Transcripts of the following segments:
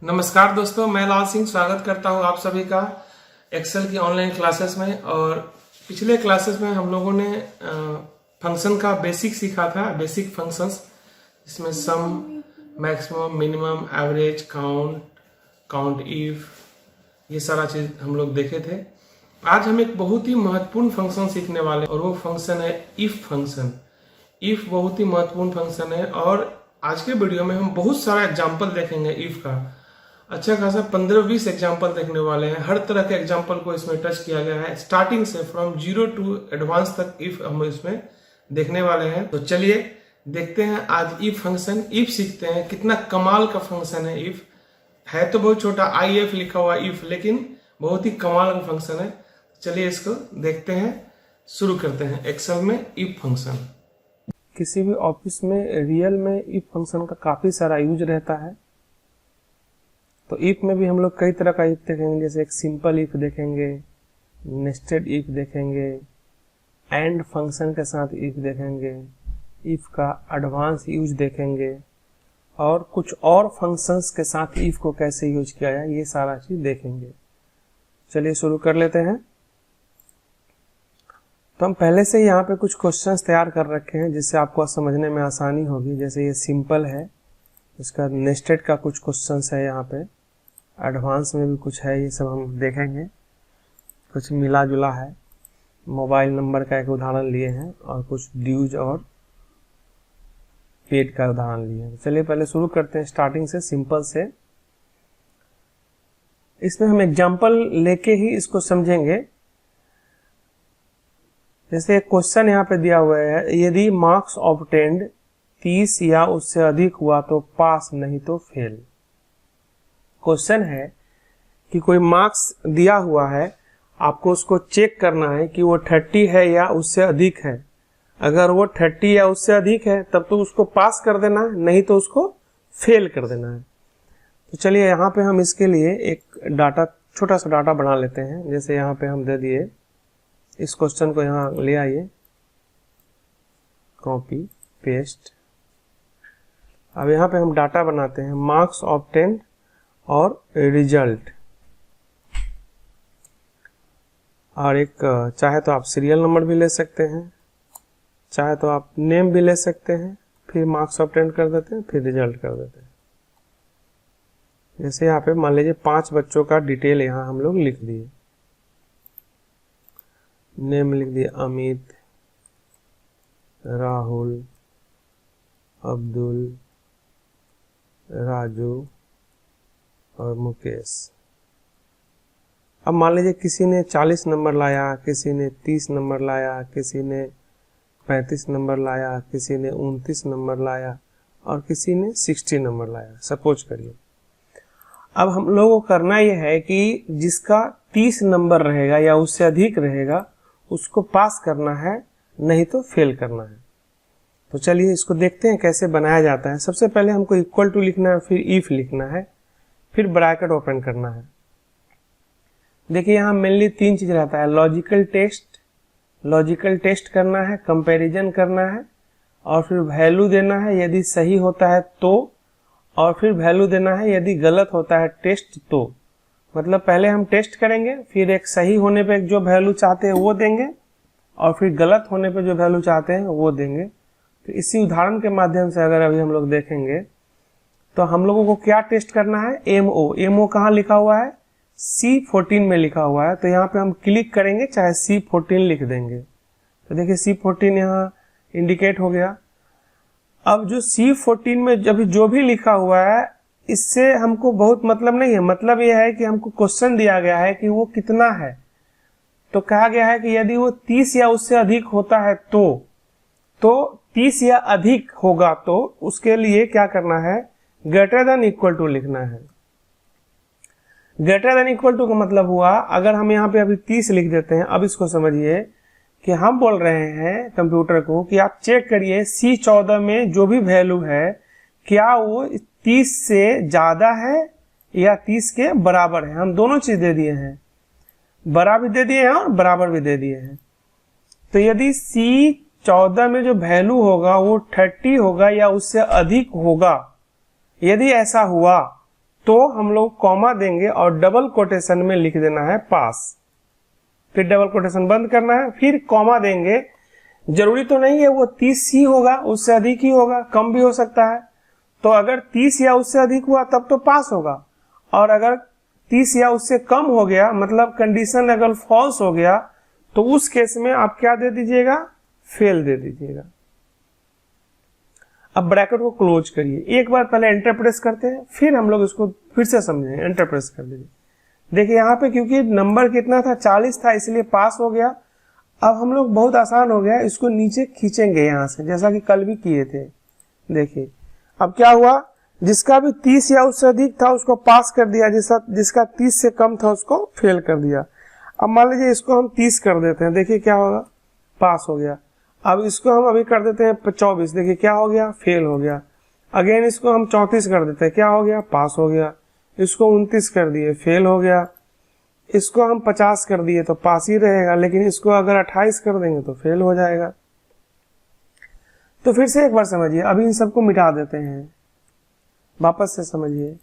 नमस्कार दोस्तों, मैं लाल सिंह स्वागत करता हूं आप सभी का एक्सेल की ऑनलाइन क्लासेस में। और पिछले क्लासेस में हम लोगों ने फंक्शन का बेसिक सीखा था, बेसिक फंक्शंस, इसमें sum, maximum, minimum, average, count if, ये सारा चीज हम लोग देखे थे। आज हम एक बहुत ही महत्वपूर्ण फंक्शन सीखने वाले हैं और वो फंक्शन है इफ फंक्शन। इफ बहुत ही महत्वपूर्ण फंक्शन है और आज के वीडियो में हम बहुत सारा एग्जाम्पल देखेंगे इफ का। अच्छा खासा 15-20 एग्जाम्पल देखने वाले हैं। हर तरह के एग्जाम्पल को इसमें टच किया गया है, स्टार्टिंग से फ्रॉम 0 टू एडवांस तक इफ हम इसमें देखने वाले हैं। तो चलिए देखते हैं आज इफ फंक्शन। इफ सीखते हैं, कितना कमाल का फंक्शन है इफ। है तो बहुत छोटा, IF लिखा हुआ इफ, लेकिन बहुत ही कमाल का फंक्शन है। चलिए इसको देखते हैं, शुरू करते हैं एक्सेल में इफ फंक्शन। किसी भी ऑफिस में रियल में इफ फंक्शन का काफी सारा यूज रहता है। तो इफ में भी हम लोग कई तरह का इफ देखेंगे, जैसे एक सिंपल इफ देखेंगे, नेस्टेड इफ देखेंगे, एंड फंक्शन के साथ इफ देखेंगे, इफ का एडवांस यूज देखेंगे और कुछ और फंक्शंस के साथ इफ को कैसे यूज किया जाए, ये सारा चीज देखेंगे। चलिए शुरू कर लेते हैं। तो हम पहले से यहाँ पे कुछ क्वेश्चंस तैयार कर रखे हैं जिससे आपको समझने में आसानी होगी। जैसे ये सिंपल है, इसका नेस्टेड का कुछ क्वेश्चंस है, यहाँ पे एडवांस में भी कुछ है, ये सब हम देखेंगे। कुछ मिला जुला है, मोबाइल नंबर का एक उदाहरण लिए हैं और कुछ ड्यूज और पेड का उदाहरण लिए हैं। चलिए पहले शुरू करते हैं स्टार्टिंग से, सिंपल से। इसमें हम एग्जाम्पल लेके ही इसको समझेंगे। जैसे एक क्वेश्चन यहाँ पे दिया हुआ है, यदि मार्क्स ऑब्टेन्ड 30 या उससे अधिक हुआ तो पास, नहीं तो फेल। क्वेश्चन है कि कोई मार्क्स दिया हुआ है, आपको उसको चेक करना है कि वो 30 है या उससे अधिक है। अगर वो 30 या उससे अधिक है तब तो उसको पास कर देना है, नहीं तो उसको फेल कर देना है। तो चलिए यहाँ पे हम इसके लिए एक डाटा, छोटा सा डाटा बना लेते हैं। जैसे यहाँ पे हम दे दिए, इस क्वेश्चन को यहाँ ले आइए, कॉपी पेस्ट। अब यहाँ पे हम डाटा बनाते हैं, मार्क्स ऑब्टेन्ड और रिजल्ट। और एक चाहे तो आप सीरियल नंबर भी ले सकते हैं, चाहे तो आप नेम भी ले सकते हैं, फिर मार्क्स ऑब्टेन्ड कर देते हैं, फिर रिजल्ट कर देते हैं। जैसे यहाँ पे मान लीजिए 5 बच्चों का डिटेल यहाँ हम लोग लिख दिए। नेम लिख दिए अमित, राहुल, अब्दुल, राजू और मुकेश। अब मान लीजिए किसी ने 40 नंबर लाया, किसी ने 30 नंबर लाया, किसी ने 35 नंबर लाया, किसी ने 29 नंबर लाया और किसी ने 60 नंबर लाया, सपोज करिए। अब हम लोगों को करना यह है कि जिसका 30 नंबर रहेगा या उससे अधिक रहेगा उसको पास करना है, नहीं तो फेल करना है। तो चलिए इसको देखते हैं कैसे बनाया जाता है। सबसे पहले हमको इक्वल टू लिखना है, फिर इफ लिखना है, फिर ब्रैकेट ओपन करना है। देखिए यहाँ मेनली 3 चीज रहता है, लॉजिकल टेस्ट करना है, कंपैरिजन करना है और फिर वैल्यू देना है यदि सही होता है तो, और फिर वैल्यू देना है यदि गलत होता है टेस्ट तो। मतलब पहले हम टेस्ट करेंगे, फिर एक सही होने पे जो वैल्यू चाहते हैं वो देंगे और फिर गलत होने पे जो वैल्यू चाहते हैं वो देंगे। तो इसी उदाहरण के माध्यम से अगर अभी हम लोग देखेंगे तो हम लोगों को क्या टेस्ट करना है, एमओ कहाँ लिखा हुआ है, C14 में लिखा हुआ है। तो यहाँ पे हम क्लिक करेंगे, चाहे C14 लिख देंगे। तो देखिए C14 यहाँ इंडिकेट हो गया। अब जो C14 में जब जो भी लिखा हुआ है, इससे हमको बहुत मतलब नहीं है। मतलब यह है कि हमको क्वेश्चन दिया गया है कि वो कितना है। तो कहा गया है कि यदि वो 30 या उससे अधिक होता है तो 30 या अधिक होगा तो उसके लिए क्या करना है, ग्रेटर देन इक्वल टू लिखना है। ग्रेटर देन इक्वल टू का मतलब हुआ, अगर हम यहाँ पे अभी 30 लिख देते हैं। अब इसको समझिए कि हम बोल रहे हैं कंप्यूटर को कि आप चेक करिए C14 में जो भी वैल्यू है क्या वो 30 से ज्यादा है या 30 के बराबर है। हम दोनों चीज दे दिए हैं, बड़ा भी दे दिए हैं और बराबर भी दे दिए हैं। तो यदि C14 में जो वैल्यू होगा वो 30 होगा या उससे अधिक होगा, यदि ऐसा हुआ तो हम लोग कॉमा देंगे और डबल कोटेशन में लिख देना है पास, फिर डबल कोटेशन बंद करना है, फिर कॉमा देंगे। जरूरी तो नहीं है वो 30 ही होगा, उससे अधिक ही होगा, कम भी हो सकता है। तो अगर 30 या उससे अधिक हुआ तब तो पास होगा, और अगर 30 या उससे कम हो गया, मतलब कंडीशन अगर फॉल्स हो गया, तो उस केस में आप क्या दे दीजिएगा, फेल दे दीजिएगा। अब ब्रैकेट को क्लोज करिए, एक बार पहले एंटर प्रेस करते हैं, फिर हम लोग इसको फिर से समझेंगे। एंटर प्रेस कर दीजिए। देखिए यहाँ पे क्योंकि नंबर कितना था, 40 था, इसलिए पास हो गया। अब हम लोग बहुत आसान हो गया, इसको नीचे खींचेंगे यहाँ से, जैसा कि कल भी किए थे। देखिए अब क्या हुआ, जिसका भी 30 या उससे अधिक था उसको पास कर दिया, जिसका 30 से कम था उसको फेल कर दिया। अब मान लीजिए इसको हम 30 कर देते हैं, देखिए क्या होगा, पास हो गया। अब इसको हम अभी कर देते हैं 24, देखिए क्या हो गया, फेल हो गया। अगेन इसको हम 34 कर देते हैं, क्या हो गया, पास हो गया। इसको 29 कर दिए, फेल हो गया। इसको हम 50 कर दिए तो पास ही रहेगा, लेकिन इसको अगर 28 कर देंगे तो फेल हो जाएगा। तो फिर से एक बार समझिए, अभी इन सबको मिटा देते हैं, वापस से समझिए।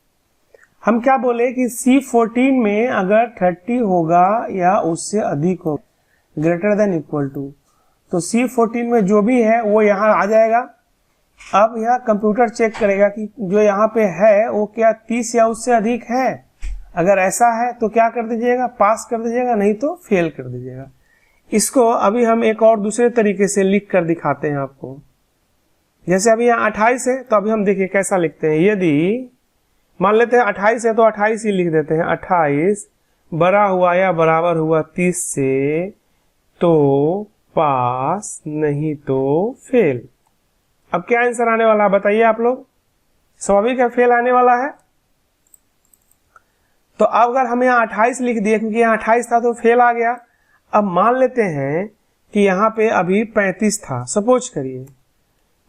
हम क्या बोले कि C14 में अगर 30 होगा या उससे अधिक हो, ग्रेटर देन इक्वल टू, तो C14 में जो भी है वो यहाँ आ जाएगा। अब यहाँ कंप्यूटर चेक करेगा कि जो यहाँ पे है वो क्या 30 या उससे अधिक है। अगर ऐसा है तो क्या कर दीजिएगा, पास कर दीजिएगा, नहीं तो फेल कर दीजिएगा। इसको अभी हम एक और दूसरे तरीके से लिख कर दिखाते हैं आपको। जैसे अभी यहाँ 28 है, तो अभी हम देखिए कैसा लिखते हैं। यदि मान लेते हैं 28 है तो 28 ही लिख देते हैं। 28 बड़ा हुआ या बराबर हुआ 30 से तो पास, नहीं तो फेल। अब क्या आंसर आने वाला है बताइए आप लोग, स्वाभाविक है फेल आने वाला है। तो अब अगर हम यहाँ 28 लिख दिए, क्योंकि यहाँ 28 था तो फेल आ गया। अब मान लेते हैं कि यहाँ पे अभी 35 था, सपोज करिए,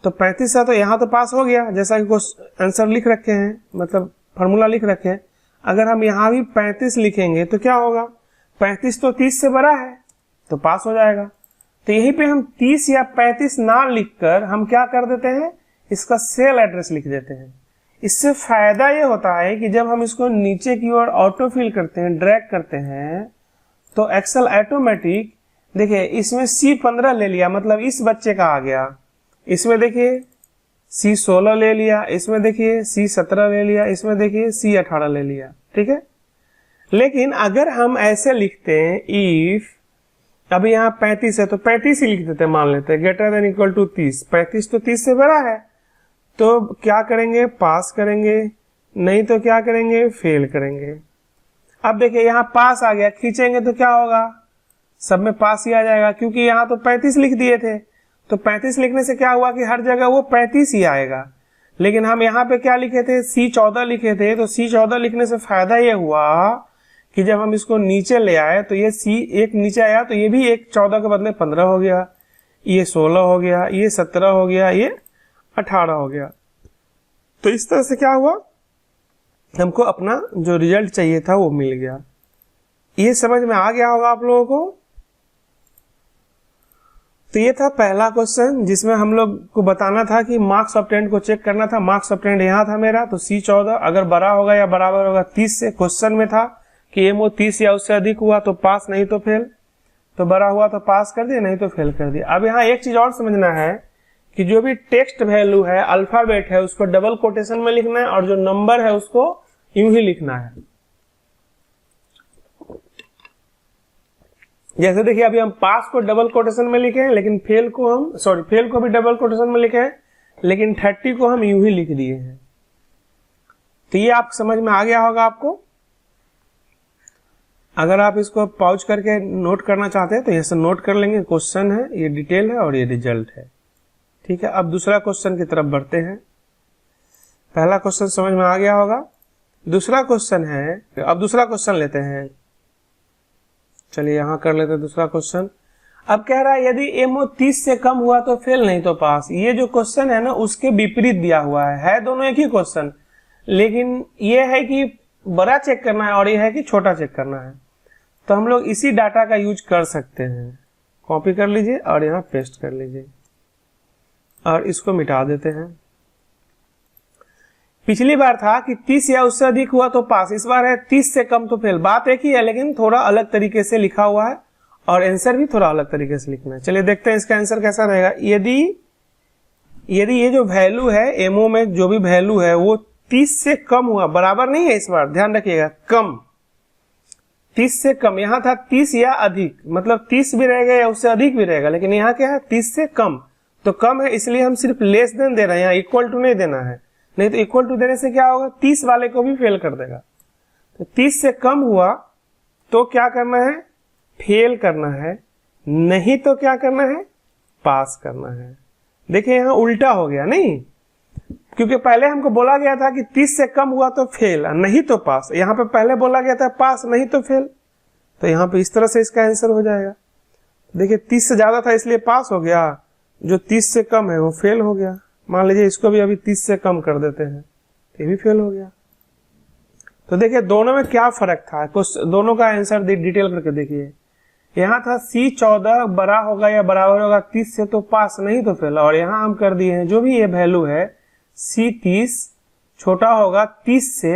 तो 35 था तो यहाँ तो पास हो गया, जैसा कि कुछ आंसर लिख रखे हैं, मतलब फॉर्मूला लिख रखे हैं। अगर हम यहाँ भी 35 लिखेंगे तो क्या होगा, 35 तो 30 से बड़ा है तो पास हो जाएगा। तो यहीं पे हम 30 या 35 ना लिखकर हम क्या कर देते हैं, इसका सेल एड्रेस लिख देते हैं। इससे फायदा ये होता है कि जब हम इसको नीचे की ओर ऑटो फिल करते हैं, ड्रैग करते हैं, तो एक्सेल ऑटोमेटिक, देखिए इसमें C15 ले लिया, मतलब इस बच्चे का आ गया। इसमें देखिए C16 ले लिया, इसमें देखिए C17 ले लिया, इसमें देखिए C18 ले लिया, ठीक है। लेकिन अगर हम ऐसे लिखते हैं, इफ अभी यहाँ 35 है तो 35 ही लिख देते हैं, मान लेते हैं ग्रेटर देन इक्वल टू 30। 35 तो 30 से बड़ा है, तो क्या करेंगे, पास करेंगे, नहीं तो क्या करेंगे, फेल करेंगे। अब देखिए यहाँ पास आ गया, खींचेंगे तो क्या होगा, सब में पास ही आ जाएगा, क्योंकि यहाँ तो 35 लिख दिए थे। तो 35 लिखने से क्या हुआ कि हर जगह वो 35 ही आएगा। लेकिन हम यहाँ पे क्या लिखे थे, C14 लिखे थे, तो C14 लिखने से फायदा ये हुआ कि जब हम इसको नीचे ले आए तो ये C एक नीचे आया, तो ये भी एक 14 के बदले 15 हो गया, ये 16 हो गया, ये 17 हो गया, ये 18 हो गया। तो इस तरह से क्या हुआ, हमको अपना जो रिजल्ट चाहिए था वो मिल गया। ये समझ में आ गया होगा आप लोगों को। तो ये था पहला क्वेश्चन, जिसमें हम लोग को बताना था कि मार्क्स ऑब्टेंड को चेक करना था। मार्क्स ऑब्टेंड यहाँ था मेरा, तो C14 अगर बड़ा होगा या बराबर होगा 30 से। क्वेश्चन में था कि MO 30 या उससे अधिक हुआ तो पास, नहीं तो फेल। तो बड़ा हुआ तो पास कर दिया, नहीं तो फेल कर दिया। अब यहाँ एक चीज और समझना है कि जो भी टेक्स्ट वैल्यू है, अल्फाबेट है, उसको डबल कोटेशन में लिखना है, और जो नंबर है उसको यूं ही लिखना है। जैसे देखिए अभी हम पास को डबल कोटेशन में लिखे हैं, लेकिन फेल को भी डबल कोटेशन में लिखे हैं, लेकिन 30 को हम यूं ही लिख दिए हैं। तो ये आप समझ में आ गया होगा आपको। अगर आप इसको पॉज करके नोट करना चाहते हैं तो ये सब नोट कर लेंगे। क्वेश्चन है, ये डिटेल है और ये रिजल्ट है, ठीक है। अब दूसरा क्वेश्चन की तरफ बढ़ते हैं। पहला क्वेश्चन समझ में आ गया होगा। दूसरा क्वेश्चन है, अब दूसरा क्वेश्चन लेते हैं। चलिए यहां कर लेते हैं दूसरा क्वेश्चन। अब कह रहा है यदि MO 30 से कम हुआ तो फेल, नहीं तो पास। ये जो क्वेश्चन है ना, उसके विपरीत दिया हुआ है दोनों एक ही क्वेश्चन, लेकिन ये है कि बड़ा चेक करना है और ये है कि छोटा चेक करना है। तो हम लोग इसी डाटा का यूज कर सकते हैं। कॉपी कर लीजिए और यहाँ पेस्ट कर लीजिए और इसको मिटा देते हैं। पिछली बार था कि 30 या उससे अधिक हुआ तो पास, इस बार है 30 से कम तो फेल। बात एक ही है लेकिन थोड़ा अलग तरीके से लिखा हुआ है और आंसर भी थोड़ा अलग तरीके से लिखना है। चलिए देखते हैं इसका आंसर कैसा रहेगा। यदि ये जो वैल्यू है एमओ में जो भी वैल्यू है वो 30 से कम हुआ, बराबर नहीं है इस बार, ध्यान रखिएगा, कम, 30 से कम। यहां था 30 या अधिक, मतलब 30 भी रहेगा या उससे अधिक भी रहेगा, लेकिन यहाँ क्या है 30 से कम, तो कम है इसलिए हम सिर्फ लेस देन दे रहे हैं, यहाँ इक्वल टू नहीं देना है, नहीं तो इक्वल टू देने से क्या होगा 30 वाले को भी फेल कर देगा। तो 30 से कम हुआ तो क्या करना है, फेल करना है, नहीं तो क्या करना है, पास करना है। देखिए यहाँ उल्टा हो गया नहीं, क्योंकि पहले हमको बोला गया था कि 30 से कम हुआ तो फेल, नहीं तो पास। यहाँ पे पहले बोला गया था पास नहीं तो फेल, तो यहाँ पे इस तरह से इसका आंसर हो जाएगा। देखिए 30 से ज्यादा था इसलिए पास हो गया, जो 30 से कम है वो फेल हो गया। मान लीजिए इसको भी अभी 30 से कम कर देते हैं, ये भी फेल हो गया। तो देखिए दोनों में क्या फर्क था, कुछ दोनों का आंसर डिटेल करके देखिए। यहाँ था C14 बड़ा होगा या बराबर होगा 30 से तो पास, नहीं तो फेल, और यहाँ हम कर दिए हैं जो भी ये वैल्यू है C30 छोटा होगा 30 से,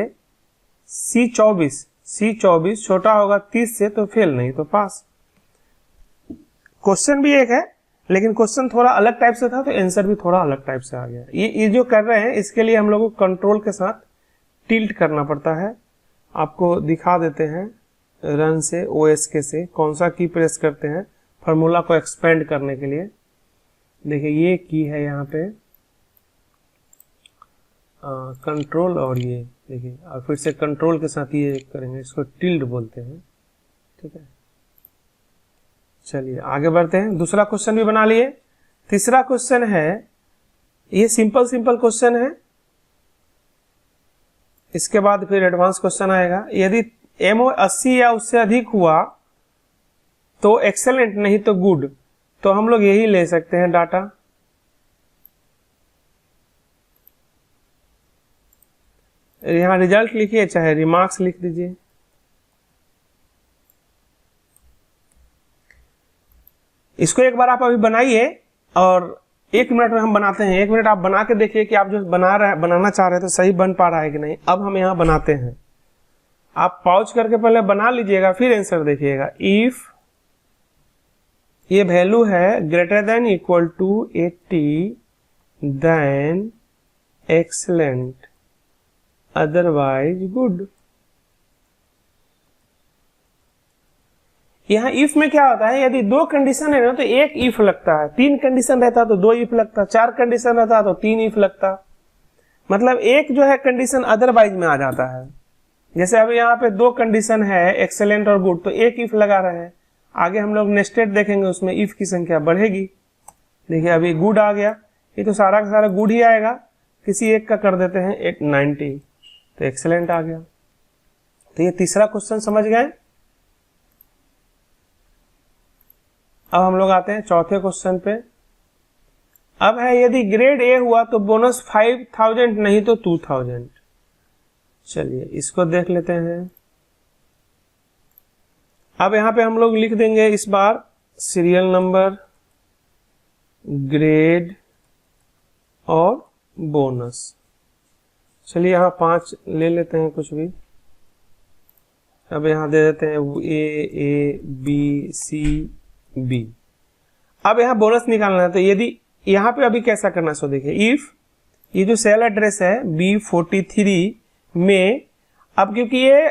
C24 छोटा होगा 30 से तो फेल, नहीं तो पास। क्वेश्चन भी एक है लेकिन क्वेश्चन थोड़ा अलग टाइप से था तो आंसर भी थोड़ा अलग टाइप से आ गया। ये जो कर रहे हैं इसके लिए हम लोग को कंट्रोल के साथ टिल्ट करना पड़ता है। आपको दिखा देते हैं रन से, OSK से कौन सा की प्रेस करते हैं फार्मूला को एक्सपेंड करने के लिए। देखिए ये की है यहाँ पे कंट्रोल, और ये देखिए, और फिर से कंट्रोल के साथ ये करेंगे, इसको टिल्ड बोलते हैं, ठीक है। चलिए आगे बढ़ते हैं, दूसरा क्वेश्चन भी बना लिए। तीसरा क्वेश्चन है, ये सिंपल क्वेश्चन है, इसके बाद फिर एडवांस क्वेश्चन आएगा। यदि एमओ 80 या उससे अधिक हुआ तो एक्सेलेंट, नहीं तो गुड, तो हम लोग यही ले सकते हैं डाटा। यहां रिजल्ट लिखिए चाहे रिमार्क्स लिख दीजिए। इसको एक बार आप अभी बनाइए और 1 मिनट में हम बनाते हैं। 1 मिनट आप बना के देखिए कि आप जो बनाना चाह रहे हैं तो सही बन पा रहा है कि नहीं। अब हम यहाँ बनाते हैं, आप पॉज करके पहले बना लीजिएगा फिर आंसर देखिएगा। इफ ये वैल्यू है greater than equal to 80 then excellent otherwise good. यहाँ इफ में क्या होता है, यदि 2 कंडीशन है ना तो 1 इफ लगता है, 3 कंडीशन रहता तो 2 इफ लगता, 4 कंडीशन रहता तो 3 इफ लगता। मतलब एक जो है कंडीशन अदरवाइज में आ जाता है। जैसे अभी यहाँ पे 2 कंडीशन है एक्सेलेंट और गुड, तो 1 इफ लगा रहे हैं। आगे हम लोग नेस्टेड देखेंगे, उसमें इफ की संख्या बढ़ेगी। देखिए अभी गुड आ गया, ये तो सारा का सारा गुड ही आएगा, किसी एक का कर देते हैं 90, तो एक्सेलेंट आ गया। तो ये तीसरा क्वेश्चन समझ गए। अब हम लोग आते हैं चौथे क्वेश्चन पे। अब है यदि ग्रेड ए हुआ तो बोनस 5000, नहीं तो 2000। चलिए इसको देख लेते हैं। अब यहां पे हम लोग लिख देंगे इस बार सीरियल नंबर, ग्रेड और बोनस। चलिए यहाँ 5 ले लेते हैं कुछ भी। अब यहाँ दे देते हैं A, B, C, B। अब यहाँ बोनस निकालना है, तो यदि यहाँ पे अभी कैसा करना, सो देखिए इफ ये जो सेल एड्रेस है B43 में, अब क्योंकि ये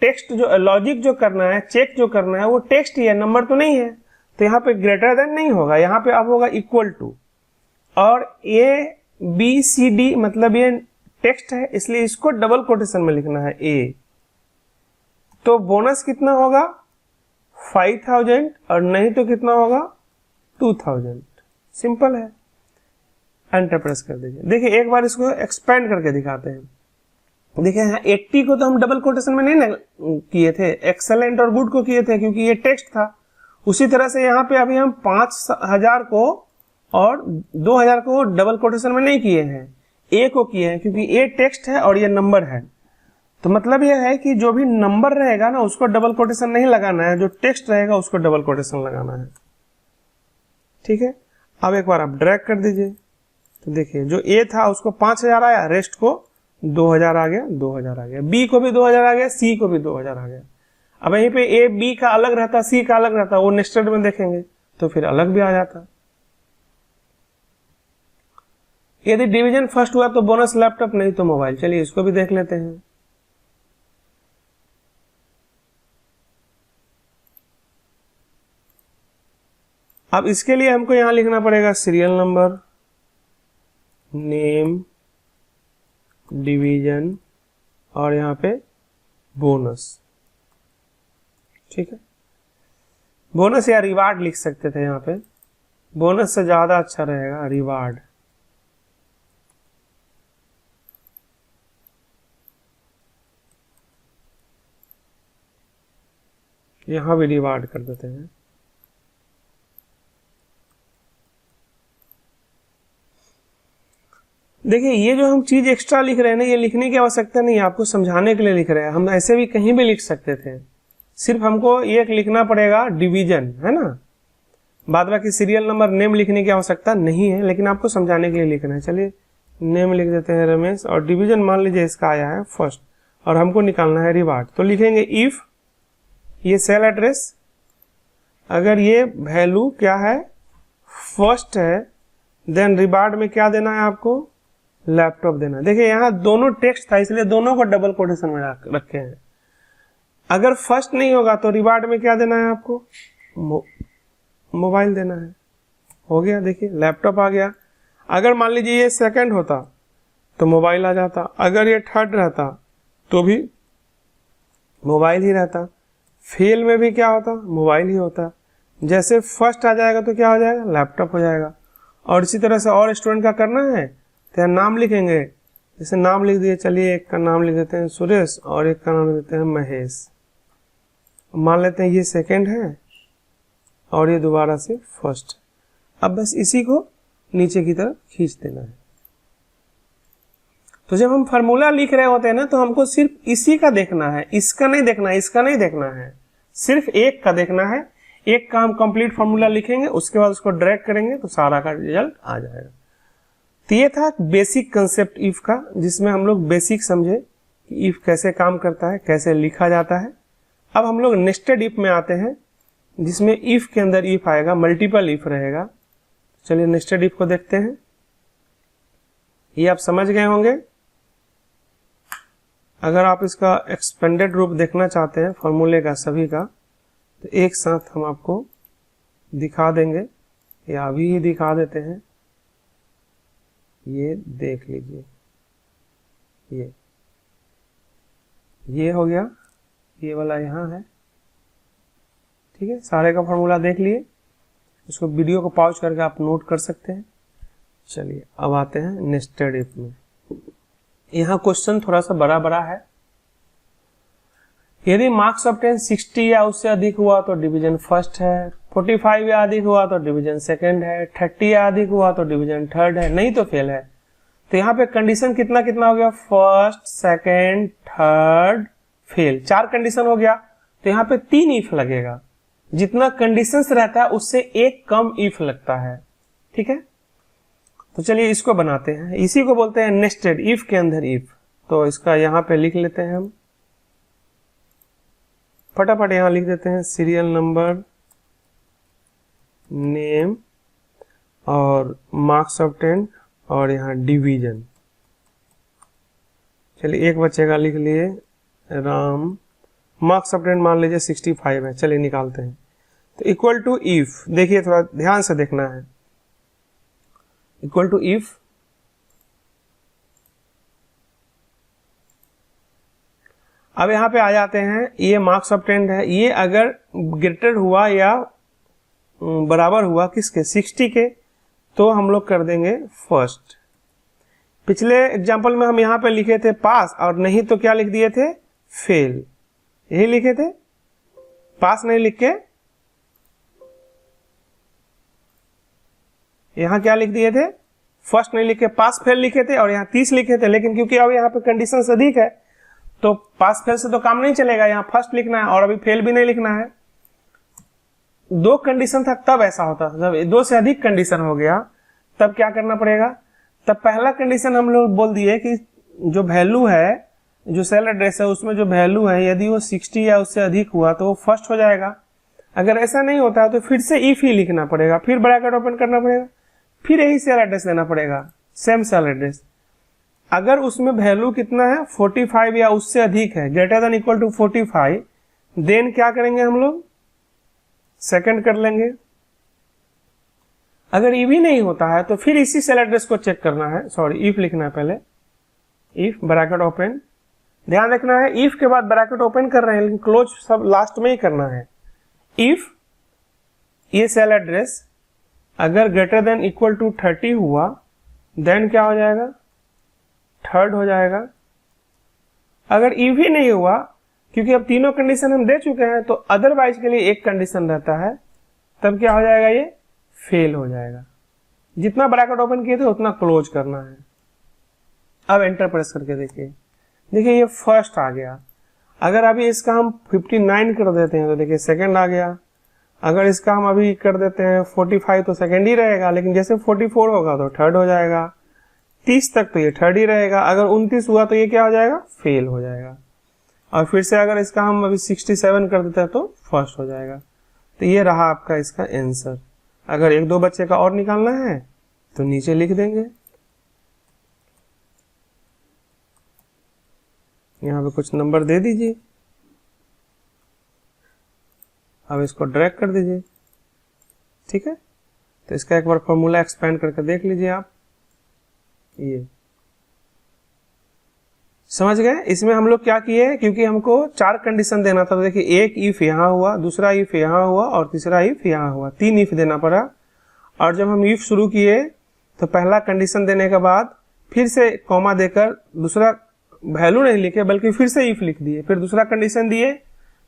टेक्स्ट जो लॉजिक जो करना है, चेक जो करना है वो टेक्स्ट ही है, नंबर तो नहीं है, तो यहाँ पे ग्रेटर देन नहीं होगा, यहाँ पे अब होगा इक्वल टू। और ये BCD मतलब ये टेक्स्ट है इसलिए इसको डबल कोटेशन में लिखना है A। तो बोनस कितना होगा 5000 और नहीं तो कितना होगा 2000। सिंपल है, एंटर प्रेस कर दीजिए। देखिए एक बार इसको एक्सपेंड करके दिखाते हैं। देखिए यहाँ 80 को तो हम डबल कोटेशन में नहीं किए थे, एक्सेलेंट और गुड को किए थे क्योंकि ये टेक्स्ट था। उसी तरह से यहाँ पे अभी हम 5000 को और 2000 को डबल कोटेशन में नहीं किए हैं, ए को किए हैं क्योंकि ए टेक्स्ट है और ये नंबर है। तो मतलब यह है कि जो भी नंबर रहेगा ना उसको डबल कोटेशन नहीं लगाना है, जो टेक्स्ट रहेगा उसको डबल कोटेशन लगाना है। ठीक है, अब एक बार आप ड्रैग कर दीजिए तो देखिए जो ए था उसको 5000 आया, रेस्ट को 2000 आ गया, 2000 आ गया, बी को भी 2000 आ गया, सी को भी 2000 आ गया। अब यहीं पे ए बी का अलग रहता, सी का अलग रहता, वो नेस्टेड में देखेंगे तो फिर अलग भी आ जाता। यदि डिवीजन फर्स्ट हुआ तो बोनस लैपटॉप, नहीं तो मोबाइल। चलिए इसको भी देख लेते हैं। अब इसके लिए हमको यहां लिखना पड़ेगा सीरियल नंबर, नेम, डिवीजन और यहां पे बोनस। ठीक है, बोनस या रिवार्ड लिख सकते थे यहां पे, बोनस से ज्यादा अच्छा रहेगा रिवार्ड। यहां भी रिवार्ड कर देते हैं। देखिए ये जो हम चीज एक्स्ट्रा लिख रहे हैं ना, ये लिखने की आवश्यकता नहीं है, आपको समझाने के लिए लिख रहे हैं। हम ऐसे भी कहीं भी लिख सकते थे, सिर्फ हमको ये लिखना पड़ेगा डिवीजन, है ना। बाद बाकी सीरियल नंबर, नेम लिखने की आवश्यकता नहीं है, लेकिन आपको समझाने के लिए लिखना है। चलिए नेम लिख देते हैं रमेश, और डिवीजन मान लीजिए इसका आया है फर्स्ट, और हमको निकालना है रिवार्ड। तो लिखेंगे इफ ये सेल एड्रेस, अगर ये वैल्यू क्या है फर्स्ट है, देन रिवार्ड में क्या देना है आपको, लैपटॉप देना है। देखिए यहाँ दोनों टेक्स्ट था इसलिए दोनों को डबल कोटेशन में रखे हैं। अगर फर्स्ट नहीं होगा तो रिवार्ड में क्या देना है आपको, मोबाइल देना है। हो गया, देखिए लैपटॉप आ गया। अगर मान लीजिए ये सेकंड होता तो मोबाइल आ जाता, अगर ये थर्ड रहता तो भी मोबाइल ही रहता, फेल में भी क्या होता, मोबाइल ही होता। जैसे फर्स्ट आ जाएगा तो क्या हो जाएगा, लैपटॉप हो जाएगा। और इसी तरह से और स्टूडेंट का करना है तो यहाँ नाम लिखेंगे, जैसे नाम लिख दिए। चलिए एक का नाम लिख देते हैं सुरेश और एक का नाम लिख देते हैं महेश। मान लेते हैं ये सेकंड है और ये दोबारा से फर्स्ट। अब बस इसी को नीचे की तरफ खींच देना है। तो जब हम फार्मूला लिख रहे होते हैं ना, तो हमको सिर्फ इसी का देखना है, इसका नहीं देखना है, इसका नहीं देखना है, सिर्फ एक का देखना है। एक का हम कंप्लीट फार्मूला लिखेंगे, उसके बाद उसको ड्रैग करेंगे तो सारा का रिजल्ट आ जाएगा। तो ये था बेसिक कंसेप्ट इफ का, जिसमें हम लोग बेसिक समझे कि इफ कैसे काम करता है, कैसे लिखा जाता है। अब हम लोग नेस्टेड इफ में आते हैं, जिसमें इफ के अंदर इफ आएगा, मल्टीपल इफ रहेगा। चलिए नेस्टेड इफ को देखते हैं। ये आप समझ गए होंगे। अगर आप इसका एक्सपेंडेड रूप देखना चाहते हैं फॉर्मूले का सभी का, तो एक साथ हम आपको दिखा देंगे, या अभी ही दिखा देते हैं। ये देख लीजिए, ये हो गया, ये वाला यहाँ है। ठीक है, सारे का फॉर्मूला देख लिए। इसको वीडियो को पॉज करके आप नोट कर सकते हैं। चलिए अब आते हैं नेस्टेड इफ में। यहाँ क्वेश्चन थोड़ा सा बड़ा बड़ा है। यदि मार्क्स ऑफ 10 60 या उससे अधिक हुआ तो डिवीजन फर्स्ट है, 45 या अधिक हुआ तो डिवीजन सेकंड है, 30 या अधिक हुआ तो डिवीजन थर्ड है, नहीं तो फेल है। तो यहाँ पे कंडीशन कितना कितना हो गया, first, second, third, fail, 4 condition हो गया। तो यहाँ पे 3 इफ लगेगा। जितना कंडीशंस रहता है उससे एक कम इफ लगता है। ठीक है, तो चलिए इसको बनाते हैं। इसी को बोलते हैं नेस्टेड इफ के अंदर इफ। तो इसका यहाँ पे लिख लेते हैं हम, फटाफट यहाँ लिख देते हैं सीरियल नंबर, नेम और मार्क्स ऑफ 10 और यहाँ डिवीजन। चलिए एक बच्चे का लिख लिए राम, मार्क्स ऑफ 10 मान लीजिए 65 है। चलिए निकालते हैं। तो इक्वल टू इफ, देखिए थोड़ा ध्यान से देखना है। इक्वल टू इफ, अब यहां पे आ जाते हैं। ये मार्क्स ऑफ 10 है, ये अगर ग्रेटर हुआ या बराबर हुआ किसके, 60 के, तो हम लोग कर देंगे फर्स्ट। पिछले एग्जांपल में हम यहां पे लिखे थे पास, और नहीं तो क्या लिख दिए थे, फेल। यही लिखे थे, पास नहीं लिख के यहां क्या लिख दिए थे, फर्स्ट नहीं लिख के पास फेल लिखे थे, और यहां 30 लिखे थे। लेकिन क्योंकि अब यहाँ पे कंडीशन अधिक है तो पास फेल से तो काम नहीं चलेगा, यहाँ फर्स्ट लिखना है और अभी फेल भी नहीं लिखना है। 2 कंडीशन था तब ऐसा होता था। जब 2 से अधिक कंडीशन हो गया तब क्या करना पड़ेगा, तब पहला कंडीशन हम लोग बोल दिए कि जो वैल्यू है, जो सेल एड्रेस है उसमें जो वैल्यू है, यदि वो 60 या उससे अधिक हुआ तो वो फर्स्ट हो जाएगा। अगर ऐसा नहीं होता है तो फिर से इफ ही लिखना पड़ेगा, फिर ब्रैकेट ओपन करना पड़ेगा, फिर यही सेल एड्रेस देना पड़ेगा, सेम सेल एड्रेस। अगर उसमें वैल्यू कितना है 45 या उससे अधिक है, greater than equal to 45, then क्या करेंगे हम लोग, सेकंड कर लेंगे। अगर ई भी नहीं होता है तो फिर इसी सेल एड्रेस को चेक करना है, सॉरी इफ लिखना है पहले, इफ ब्रैकेट ओपन। ध्यान रखना है इफ के बाद ब्रैकेट ओपन कर रहे हैं लेकिन क्लोज सब लास्ट में ही करना है। इफ ये सेल एड्रेस अगर ग्रेटर देन इक्वल टू 30 हुआ देन क्या हो जाएगा, थर्ड हो जाएगा। अगर इफ ही नहीं हुआ, क्योंकि अब तीनों कंडीशन हम दे चुके हैं, तो अदरवाइज के लिए एक कंडीशन रहता है, तब क्या हो जाएगा, ये फेल हो जाएगा। जितना ब्रैकेट ओपन किए थे उतना क्लोज करना है। अब एंटर प्रेस करके देखिए, देखिए ये फर्स्ट आ गया। अगर अभी इसका हम 59 कर देते हैं तो देखिए सेकंड आ गया। अगर इसका हम अभी कर देते हैं 45 तो सेकंड ही रहेगा, लेकिन जैसे 44 होगा तो थर्ड हो जाएगा, 30 तक तो ये थर्ड ही रहेगा। अगर 29 हुआ तो ये क्या हो जाएगा, फेल हो जाएगा। और फिर से अगर इसका हम अभी 67 कर देते हैं तो फर्स्ट हो जाएगा। तो ये रहा आपका इसका आंसर। अगर एक दो बच्चे का और निकालना है तो नीचे लिख देंगे, यहाँ पे कुछ नंबर दे दीजिए, अब इसको ड्रैग कर दीजिए, ठीक है। तो इसका एक बार फॉर्मूला एक्सपेंड करके देख लीजिए आप, ये समझ गए। इसमें हम लोग क्या किए, क्योंकि हमको 4 कंडीशन देना था, तो देखिए एक इफ यहाँ हुआ, दूसरा इफ यहाँ हुआ और तीसरा इफ यहाँ हुआ, 3 इफ देना पड़ा। और जब हम इफ शुरू किए तो पहला कंडीशन देने के बाद फिर से कॉमा देकर दूसरा वैल्यू नहीं लिखे बल्कि फिर से इफ लिख दिए, फिर दूसरा कंडीशन दिए,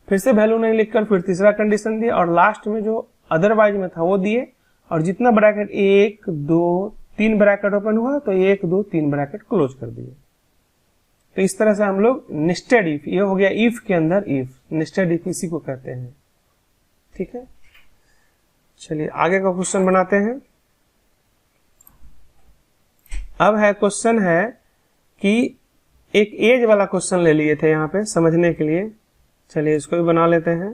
फिर से वैल्यू नहीं लिखकर फिर तीसरा कंडीशन दिए, और लास्ट में जो अदरवाइज में था वो दिए। और जितना ब्रैकेट 1 2 3 ब्रैकेट ओपन हुआ तो 1 2 3 ब्रैकेट क्लोज कर दिए। तो इस तरह से हम लोग नेस्टेड इफ, ये हो गया इफ के अंदर इफ, नेस्टेड इफ इसी को कहते हैं, ठीक है। चलिए आगे का क्वेश्चन बनाते हैं। अब है क्वेश्चन है कि एक एज वाला क्वेश्चन ले लिए थे यहाँ पे समझने के लिए, चलिए इसको भी बना लेते हैं।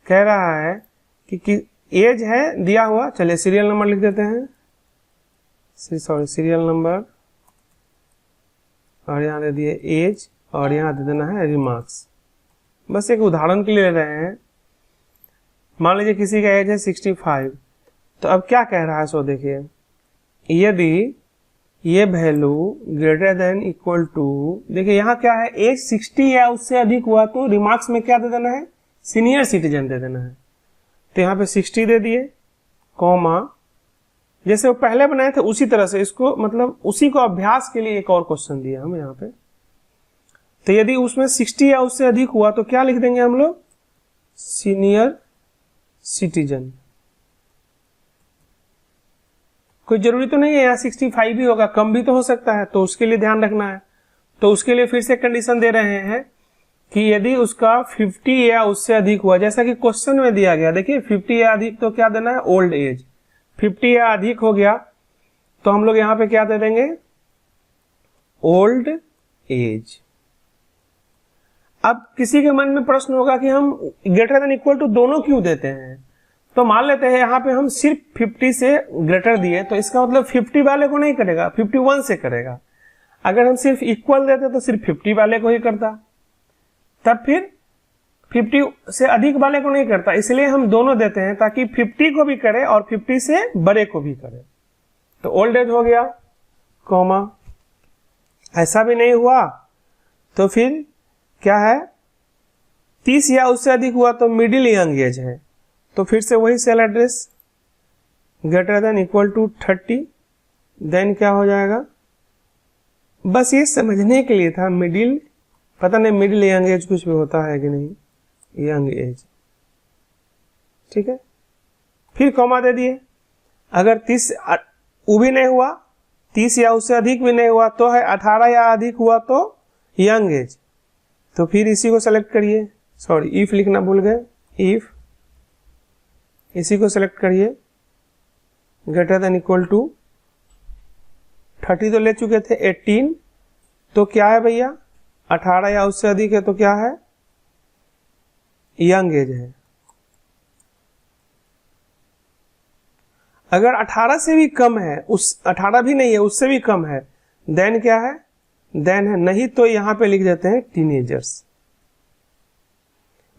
कह रहा है कि एज है दिया हुआ, चलिए सीरियल नंबर लिख देते हैं, सॉरी सीरियल नंबर, और यहाँ दे दिए एज, और यहाँ दे देना है रिमार्क्स। बस एक उदाहरण के लिए ले रहे हैं। मान लीजिए किसी का एज है 65, तो अब क्या कह रहा है सो देखिए, यदि ये value greater than equal to, देखिए यहाँ क्या है, एज 60 या उससे अधिक हुआ तो रिमार्क्स में क्या दे देना है, सीनियर सिटीजन दे देना है। तो यहाँ पे 60 दे दिए, कॉमा, जैसे वो पहले बनाए थे उसी तरह से इसको, मतलब उसी को अभ्यास के लिए एक और क्वेश्चन दिया हम यहाँ पे। तो यदि उसमें 60 या उससे अधिक हुआ तो क्या लिख देंगे हम लोग, सीनियर सिटीजन। कोई जरूरी तो नहीं है यहाँ 65 भी होगा, कम भी तो हो सकता है, तो उसके लिए ध्यान रखना है। तो उसके लिए फिर से कंडीशन दे रहे हैं कि यदि उसका 50 या उससे अधिक हुआ, जैसा कि क्वेश्चन में दिया गया, देखिए 50 या अधिक तो क्या देना है, ओल्ड एज। 50 या अधिक हो गया तो हम लोग यहाँ पे क्या दे देंगे, ओल्ड एज। अब किसी के मन में प्रश्न होगा कि हम ग्रेटर देन इक्वल टू दोनों क्यों देते हैं, तो मान लेते हैं यहाँ पे हम सिर्फ 50 से ग्रेटर दिए तो इसका मतलब 50 वाले को नहीं करेगा, 51 से करेगा। अगर हम सिर्फ इक्वल देते तो सिर्फ 50 वाले को ही करता, तब फिर 50 से अधिक वाले को नहीं करता। इसलिए हम दोनों देते हैं ताकि 50 को भी करे और 50 से बड़े को भी करे। तो ओल्ड एज हो गया, कॉमा, ऐसा भी नहीं हुआ तो फिर क्या है, 30 या उससे अधिक हुआ तो मिडिल यंग एज है, तो फिर से वही cell address greater than equal to 30, then क्या हो जाएगा, बस ये समझने के लिए था मिडिल, पता नहीं मिडिल यंग एज कुछ भी होता है कि नहीं, यंग एज, ठीक है। फिर कॉमा दे दिए, अगर 30 वो भी नहीं हुआ, 30 या उससे अधिक भी नहीं हुआ तो है, 18 या अधिक हुआ तो यंग एज, तो फिर इसी को सेलेक्ट करिए, सॉरी इफ लिखना भूल गए, इफ इसी को सेलेक्ट करिए, ग्रेटर देन इक्वल टू 30 तो ले चुके थे, 18 तो क्या है भैया 18 या उससे अधिक है तो क्या है यंग एज है। अगर 18 से भी कम है, उस 18 भी नहीं है उससे भी कम है, देन क्या है, देन है, नहीं तो यहां पे लिख देते हैं टीनेजर्स।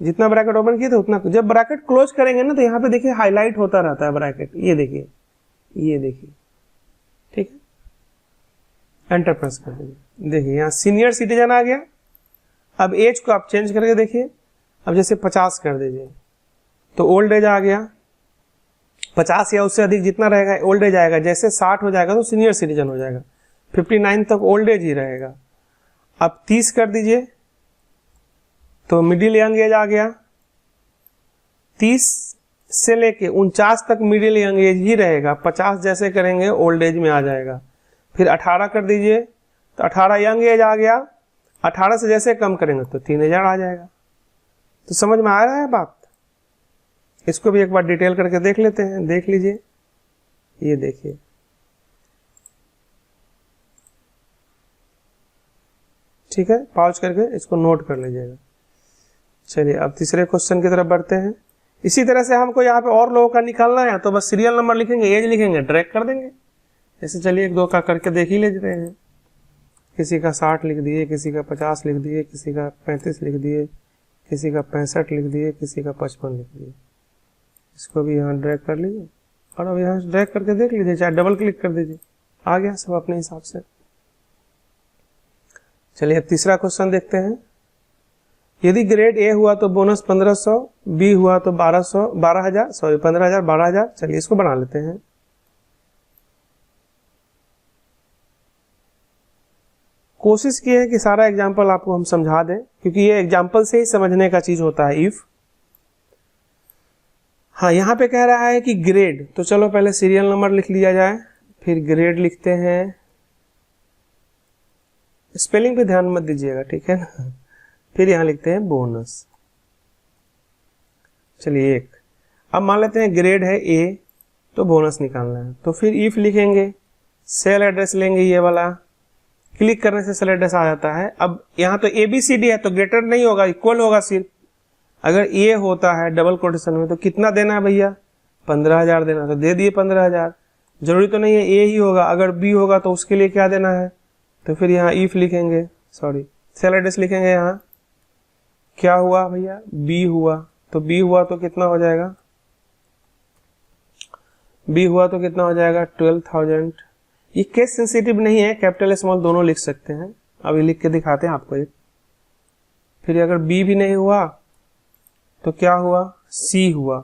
जितना ब्रैकेट ओपन किए थे उतना, जब ब्रैकेट क्लोज करेंगे ना तो यहाँ पे देखिए हाईलाइट होता रहता है ब्रैकेट, ये देखिए, ये देखिए, ठीक है। एंटर प्रेस कर दीजिए, देखिए यहाँ सीनियर सिटीजन आ गया। अब एज को आप चेंज करके देखिए, अब जैसे 50 कर दीजिए तो ओल्ड एज आ गया, 50 या उससे अधिक जितना रहेगा ओल्ड एज आएगा। जैसे 60 हो जाएगा तो सीनियर सिटीजन हो जाएगा, 59 तक ओल्ड एज ही रहेगा। अब 30 कर दीजिए तो मिडिल यंग एज आ गया, 30 से लेके 49 तक मिडिल यंग एज ही रहेगा, 50 जैसे करेंगे ओल्ड एज में आ जाएगा। फिर 18 कर दीजिए तो 18 यंग एज आ गया, 18 से जैसे कम करेंगे तो 3000 आ जाएगा। तो समझ में आ रहा है बात? इसको भी एक बार डिटेल करके देख लेते हैं, देख लीजिए, ये देखिए, ठीक है, पॉज करके इसको नोट कर लीजिएगा। चलिए अब तीसरे क्वेश्चन की तरफ बढ़ते हैं। इसी तरह से हमको यहाँ पे और लोगों का निकालना है तो बस सीरियल नंबर लिखेंगे, एज लिखेंगे, ड्रैग कर देंगे। जैसे चलिए एक दो का करके देख ही लेते हैं। किसी का 60 लिख दिए, किसी का 50 लिख दिए, किसी का 35 लिख दिए, किसी का 65 लिख दिए, किसी का 55 लिख दिए। इसको भी यहाँ ड्रैग कर लीजिए और अब यहाँ ड्रैग करके देख लीजिए, चाहे डबल क्लिक कर दीजिए, आ गया सब अपने हिसाब से। चलिए अब तीसरा क्वेश्चन देखते हैं। यदि ग्रेड ए हुआ तो बोनस 1500, बी हुआ तो 15,000, 12,000। चलिए इसको बना लेते हैं। कोशिश की है कि सारा एग्जाम्पल आपको हम समझा दें, क्योंकि ये एग्जाम्पल से ही समझने का चीज होता है। इफ हाँ यहाँ पे कह रहा है कि ग्रेड, तो चलो पहले सीरियल नंबर लिख लिया जाए, फिर ग्रेड लिखते हैं। स्पेलिंग पे ध्यान मत दीजिएगा, ठीक है ना। फिर यहां लिखते हैं बोनस। चलिए एक, अब मान लेते हैं ग्रेड है ए तो बोनस निकालना है, तो फिर इफ लिखेंगे, सेल एड्रेस लेंगे, ये वाला क्लिक करने से सेल एड्रेस आ जाता है। अब यहाँ तो ABCD है तो ग्रेटर नहीं होगा, इक्वल होगा सिर्फ। अगर ए होता है डबल कोटेशन में तो कितना देना है भैया, 15,000 देना, तो दे दिए 15,000। जरूरी तो नहीं है ए ही होगा, अगर बी होगा तो उसके लिए क्या देना है, तो फिर यहाँ इफ लिखेंगे, सॉरी सेल एड्रेस लिखेंगे। यहाँ क्या हुआ भैया, बी हुआ, तो बी हुआ तो कितना हो जाएगा, बी हुआ तो कितना हो जाएगा 12,000। ये केस सेंसिटिव नहीं है, कैपिटल स्मॉल दोनों लिख सकते हैं। अभी लिख के दिखाते हैं आपको एक। फिर अगर बी भी नहीं हुआ तो क्या हुआ, सी हुआ,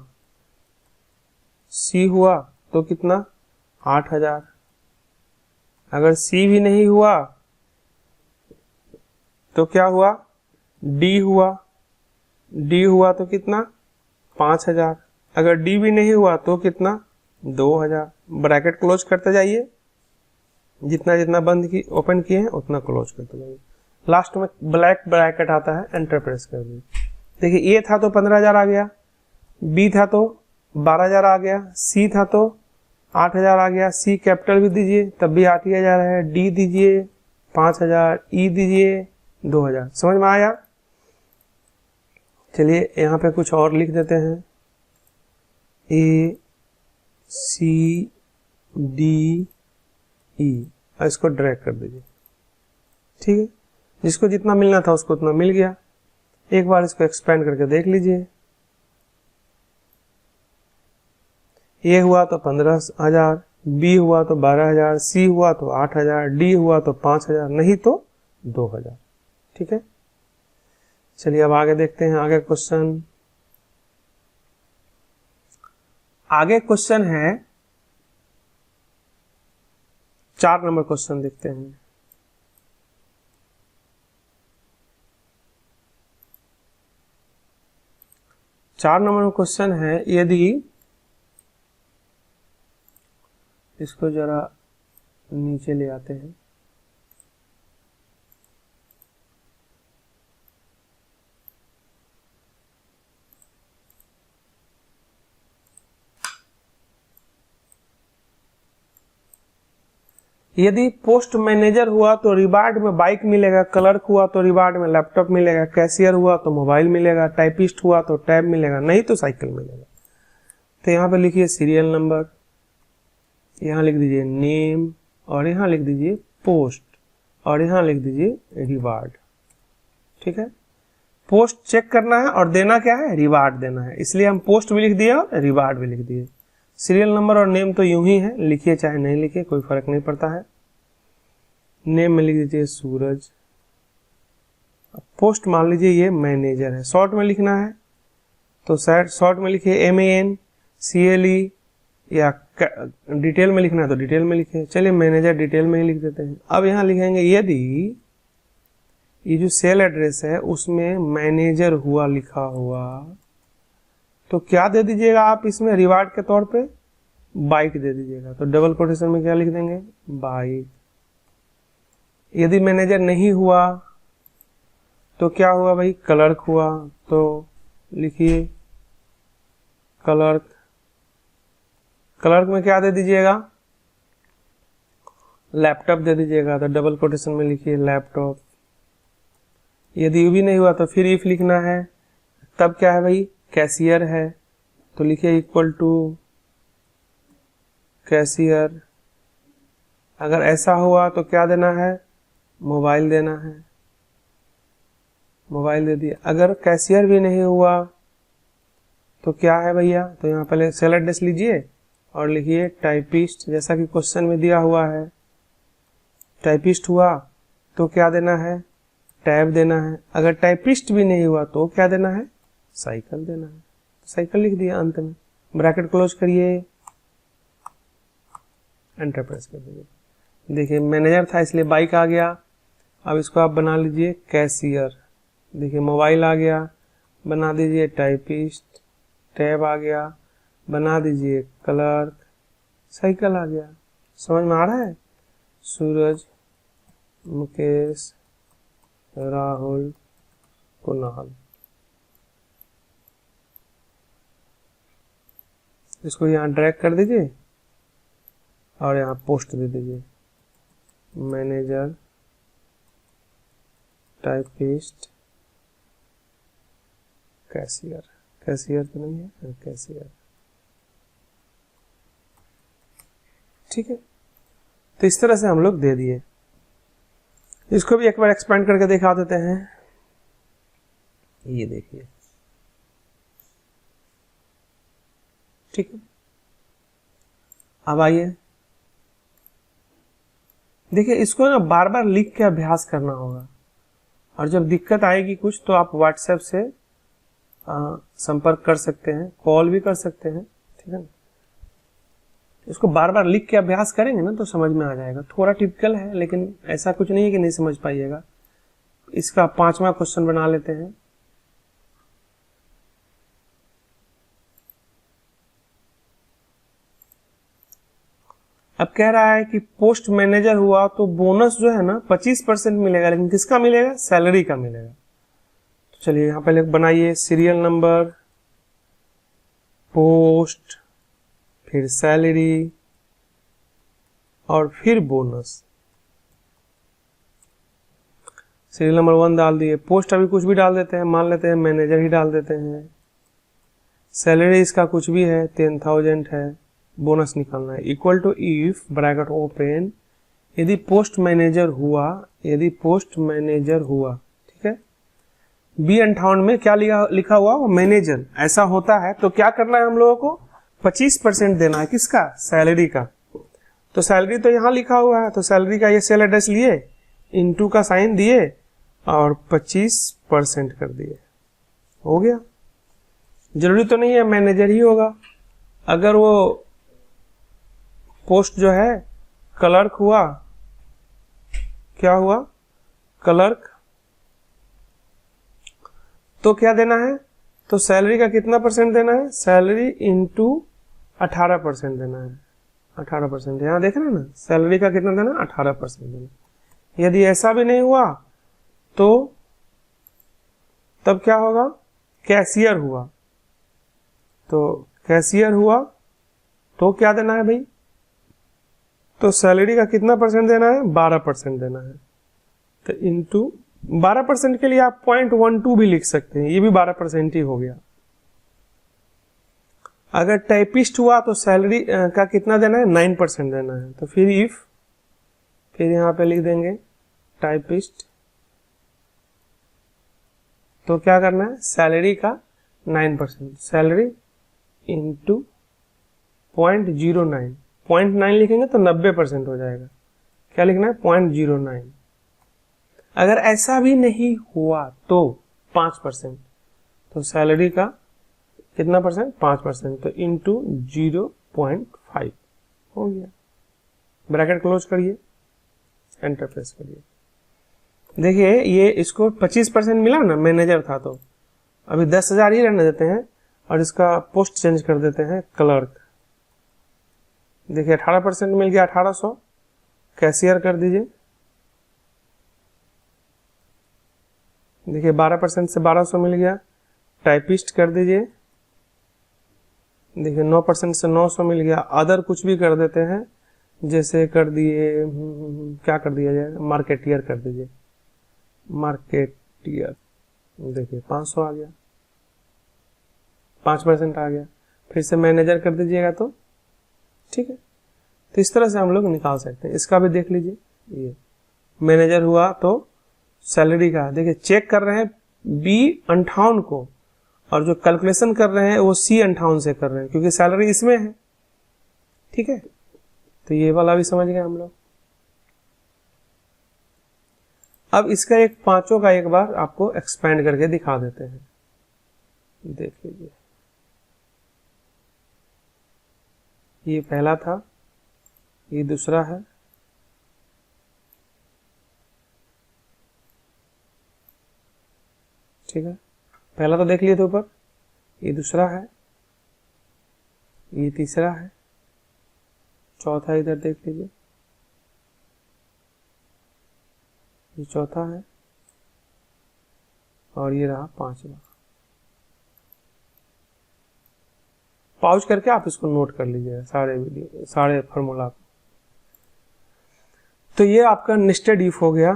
सी हुआ तो कितना 8,000। अगर सी भी नहीं हुआ तो क्या हुआ, डी हुआ, डी हुआ तो कितना 5,000। अगर डी भी नहीं हुआ तो कितना 2,000। ब्रैकेट क्लोज करते जाइए, जितना जितना बंद की ओपन किए हैं उतना क्लोज करते जाइए। लास्ट में ब्लैक ब्रैकेट आता है, एंटर प्रेस कर दीजिए। देखिए ए था तो 15,000 आ गया, बी था तो 12,000 आ गया, सी था तो 8,000 आ गया। सी कैपिटल भी दीजिए तब भी 8,000 है, डी दीजिए 5,000, ई दीजिए 2,000। समझ में आया? चलिए यहाँ पे कुछ और लिख देते हैं, ACDE, इसको ड्रैग कर दीजिए, ठीक है। जिसको जितना मिलना था उसको उतना मिल गया। एक बार इसको एक्सपेंड करके देख लीजिए। ए हुआ तो 15,000, बी हुआ तो 12,000, सी हुआ तो 8,000, डी हुआ तो 5,000, नहीं तो 2,000, ठीक है। चलिए अब आगे देखते हैं, आगे क्वेश्चन। आगे क्वेश्चन है 4 नंबर क्वेश्चन देखते हैं। चार नंबर क्वेश्चन है, यदि इसको जरा नीचे ले आते हैं, यदि पोस्ट मैनेजर हुआ तो रिवार्ड में बाइक मिलेगा, क्लर्क हुआ तो रिवार्ड में लैपटॉप मिलेगा, कैशियर हुआ तो मोबाइल मिलेगा, टाइपिस्ट हुआ तो टैब मिलेगा, नहीं तो साइकिल मिलेगा। तो यहाँ पे लिखिए सीरियल नंबर, यहाँ लिख दीजिए नेम, और यहाँ लिख दीजिए पोस्ट, और यहाँ लिख दीजिए रिवार्ड। ठीक है, पोस्ट चेक करना है और देना क्या है, रिवार्ड देना है, इसलिए हम पोस्ट भी लिख दिए और रिवार्ड भी लिख दिए। सीरियल नंबर और नेम तो यूं ही है, लिखिए चाहे नहीं लिखिए कोई फर्क नहीं पड़ता है। नेम में लिख दीजिए सूरज। पोस्ट मान लीजिए ये मैनेजर है, शॉर्ट में लिखना है तो शॉर्ट में लिखिए MANCLE, या डिटेल में लिखना है तो डिटेल में लिखिए। चलिए मैनेजर डिटेल में ही लिख देते हैं। अब यहाँ लिखेंगे यदि ये जो सेल एड्रेस है उसमें मैनेजर हुआ लिखा हुआ तो क्या दे दीजिएगा आप इसमें रिवार्ड के तौर पे, बाइक दे दीजिएगा। तो डबल कोटेशन में क्या लिख देंगे, बाइक। यदि मैनेजर नहीं हुआ तो क्या हुआ भाई, क्लर्क हुआ, तो लिखिए क्लर्क। क्लर्क में क्या दे दीजिएगा, लैपटॉप दे दीजिएगा, तो डबल कोटेशन में लिखिए लैपटॉप। यदि ये भी नहीं हुआ तो फिर इफ लिखना है, तब क्या है भाई, कैशियर है, तो लिखिए इक्वल टू कैशियर। अगर ऐसा हुआ तो क्या देना है, मोबाइल देना है, मोबाइल दे दिया। अगर कैशियर भी नहीं हुआ तो क्या है भैया, तो यहाँ पहले सेल एड्रेस लीजिए और लिखिए टाइपिस्ट, जैसा कि क्वेश्चन में दिया हुआ है। टाइपिस्ट हुआ तो क्या देना है, टैब देना है। अगर टाइपिस्ट भी नहीं हुआ तो क्या देना है, साइकिल देना है। साइकिल लिख दिया अंत में, ब्रैकेट क्लोज करिए, एंटर प्रेस कर दीजिए। देखिए मैनेजर था इसलिए बाइक आ गया। अब इसको आप बना लीजिए कैशियर। देखिए मोबाइल आ गया, बना दीजिए टाइपिस्ट। टैब आ गया, बना दीजिए क्लर्क। साइकिल आ गया। समझ में आ रहा है, सूरज, मुकेश, राहुल, कुणाल। इसको यहाँ ड्रैग कर दीजिए और यहाँ पोस्ट दे दीजिए, मैनेजर, टाइपिस्ट, कैशियर। कैशियर तो नहीं है, कैशियर। ठीक है, तो इस तरह से हम लोग दे दिए। इसको भी एक बार एक्सपेंड करके दिखा देते हैं। ये देखिए, ठीक है। अब आइए देखिए, इसको ना बार बार लिख के अभ्यास करना होगा, और जब दिक्कत आएगी कुछ तो आप व्हाट्सएप से संपर्क कर सकते हैं, कॉल भी कर सकते हैं, ठीक है ना। इसको बार बार लिख के अभ्यास करेंगे ना तो समझ में आ जाएगा। थोड़ा टिपिकल है लेकिन ऐसा कुछ नहीं है कि नहीं समझ पाइएगा। इसका 5वां क्वेश्चन बना लेते हैं। अब कह रहा है कि पोस्ट मैनेजर हुआ तो बोनस जो है ना 25% मिलेगा, लेकिन किसका मिलेगा, सैलरी का मिलेगा। तो चलिए यहाँ पहले बनाइए सीरियल नंबर, पोस्ट, फिर सैलरी और फिर बोनस। सीरियल नंबर 1 डाल दिए, पोस्ट अभी कुछ भी डाल देते हैं, मान लेते हैं मैनेजर ही डाल देते हैं। सैलरी इसका कुछ भी है, 10,000 है। बोनस निकालना है, equal to if bracket open, यदि पोस्ट मैनेजर हुआ, यदि पोस्ट मैनेजर हुआ, ठीक है। B58 में क्या लिखा हुआ, वो मैनेजर ऐसा होता है तो क्या करना है हम लोगों को, 25% देना है। किसका, सैलरी का। तो सैलरी तो यहाँ लिखा हुआ है, तो सैलरी का ये सेल एड्रेस लिए, इनटू का साइन दिए और 25% कर दिए, हो गया। जरूरी तो नहीं है मैनेजर ही होगा, अगर वो पोस्ट जो है क्लर्क हुआ, क्या हुआ, क्लर्क, तो क्या देना है, तो सैलरी का कितना परसेंट देना है, सैलरी इंटू 18% देना है। 18%, यहां देख रहे हैं ना, सैलरी का कितना देना, 18% देना। यदि ऐसा भी नहीं हुआ तो तब क्या होगा, कैशियर हुआ, तो कैशियर हुआ तो क्या देना है भाई, तो सैलरी का कितना परसेंट देना है, 12% देना है। तो इंटू 12% के लिए आप 0.12 भी लिख सकते हैं, ये भी 12% ही हो गया। अगर टाइपिस्ट हुआ तो सैलरी का कितना देना है, 9% देना है। तो फिर इफ, फिर यहां पे लिख देंगे टाइपिस्ट, तो क्या करना है, सैलरी का 9%, सैलरी इंटू 0.09, 0.9 लिखेंगे तो 90% हो जाएगा। क्या लिखना है, 0.09। अगर ऐसा भी नहीं हुआ तो 5%, तो सैलरी का कितना परसेंट, 5%, तो इंटू 0.5 हो गया। ब्रैकेट क्लोज करिए, एंटर प्रेस करिए। देखिए ये इसको 25% मिला ना, मैनेजर था तो अभी 10,000 ही रहने देते हैं और इसका पोस्ट चेंज कर देते हैं क्लर्क। देखिए 18% मिल गया, 1800। कैशियर कर दीजिए, देखिए 12% से 1200 मिल गया। टाइपिस्ट कर दीजिए, देखिए 9% से 900 मिल गया। अदर कुछ भी कर देते हैं, जैसे कर दिए, क्या कर दिया जाए, मार्केटियर कर दीजिए, मार्केटियर, देखिए 500 आ गया, 5% आ गया। फिर से मैनेजर कर दीजिएगा तो ठीक है। तो इस तरह से हम लोग निकाल सकते हैं। इसका भी देख लीजिए, ये मैनेजर हुआ तो सैलरी का देखिए चेक कर रहे हैं B58 को, और जो कैलकुलेशन कर रहे हैं वो C58 से कर रहे हैं, क्योंकि सैलरी इसमें है। ठीक है, तो ये वाला भी समझ गए हम लोग। अब इसका एक पांचों का एक बार आपको एक्सपेंड करके दिखा देते हैं, देख लीजिए। ये पहला था, ये दूसरा है, ठीक है। पहला तो देख लिए थे ऊपर, ये दूसरा है, ये तीसरा है, चौथा इधर देख लीजिए, ये चौथा है, और ये रहा पांचवा। पॉज करके आप इसको नोट कर लीजिए, सारे वीडियो, सारे फॉर्मूला। तो ये आपका नेस्टेड इफ हो गया।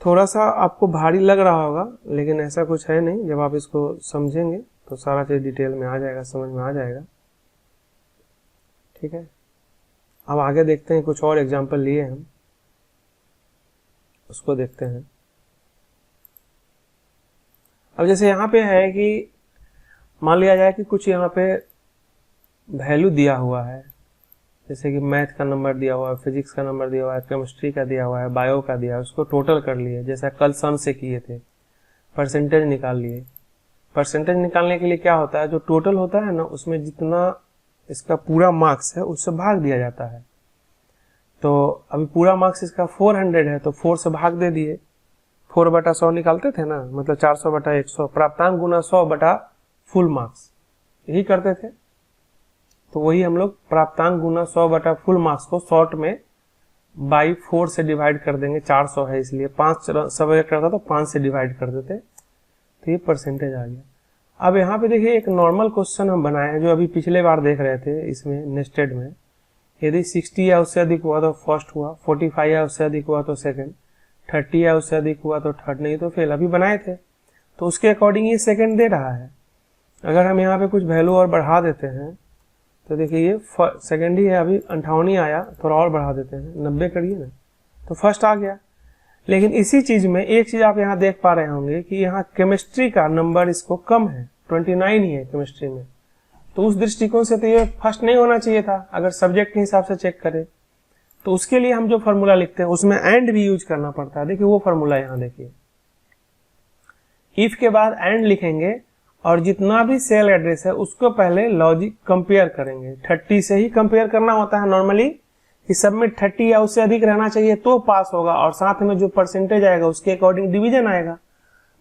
थोड़ा सा आपको भारी लग रहा होगा, लेकिन ऐसा कुछ है नहीं। जब आप इसको समझेंगे तो सारा चीज डिटेल में आ जाएगा, समझ में आ जाएगा। ठीक है, अब आगे देखते हैं, कुछ और एग्जांपल लिए हम, उसको देखते हैं। अब जैसे यहाँ पे है कि मान लिया जाए कि कुछ यहाँ पे वैल्यू दिया हुआ है, जैसे कि मैथ का नंबर दिया हुआ है, फिजिक्स का नंबर दिया हुआ है, केमिस्ट्री का दिया हुआ है, बायो का दिया है, उसको टोटल कर लिए, जैसा कल सम से किए थे, परसेंटेज निकाल लिए। परसेंटेज निकालने के लिए क्या होता है, जो टोटल होता है ना, उसमें जितना इसका पूरा मार्क्स है उससे भाग दिया जाता है। तो अभी पूरा मार्क्स इसका 400 है, तो 4 से भाग दे दिए। 4/100 निकालते थे ना, मतलब 400/100, प्राप्तांक गुना 100 बटा फुल मार्क्स, यही करते थे। तो वही हम लोग प्राप्तांक गुना 100 बटा फुल मार्क्स को शॉर्ट में बाई 4 से डिवाइड कर देंगे। 400 है इसलिए 5 सब करता तो 5 से डिवाइड कर देते, तो ये परसेंटेज आ गया। अब यहाँ पे देखिए एक नॉर्मल क्वेश्चन हम बनाए हैं, जो अभी पिछले बार देख रहे थे, इसमें नेस्टेड में यदि 60 या उससे अधिक हुआ तो फर्स्ट हुआ, 45 या उससे अधिक हुआ तो सेकंड, 30 या उससे अधिक हुआ तो थर्ड, नहीं तो फेल। अभी बनाए थे तो उसके अकॉर्डिंग ये सेकंड दे रहा है। अगर हम यहाँ पे कुछ वैल्यू और बढ़ा देते हैं तो देखिए ये सेकंड ही है, अभी 58 ही आया, थोड़ा और बढ़ा देते हैं, 90 करिए ना, तो फर्स्ट आ गया। लेकिन इसी चीज में एक चीज आप यहाँ देख पा रहे होंगे कि यहाँ केमिस्ट्री का नंबर इसको कम है, 29 ही है केमिस्ट्री में। तो उस दृष्टिकोण से तो ये फर्स्ट नहीं होना चाहिए था, अगर सब्जेक्ट के हिसाब से चेक करें। तो उसके लिए हम जो फॉर्मूला लिखते हैं उसमें एंड भी यूज करना पड़ता है। देखिए वो फॉर्मूला यहाँ देखिए, इफ के बाद एंड लिखेंगे और जितना भी सेल एड्रेस है उसको पहले लॉजिक कंपेयर करेंगे। 30 से ही कंपेयर करना होता है नॉर्मली, कि सब में 30 या उससे अधिक रहना चाहिए तो पास होगा, और साथ में जो परसेंटेज आएगा उसके अकॉर्डिंग डिवीजन आएगा।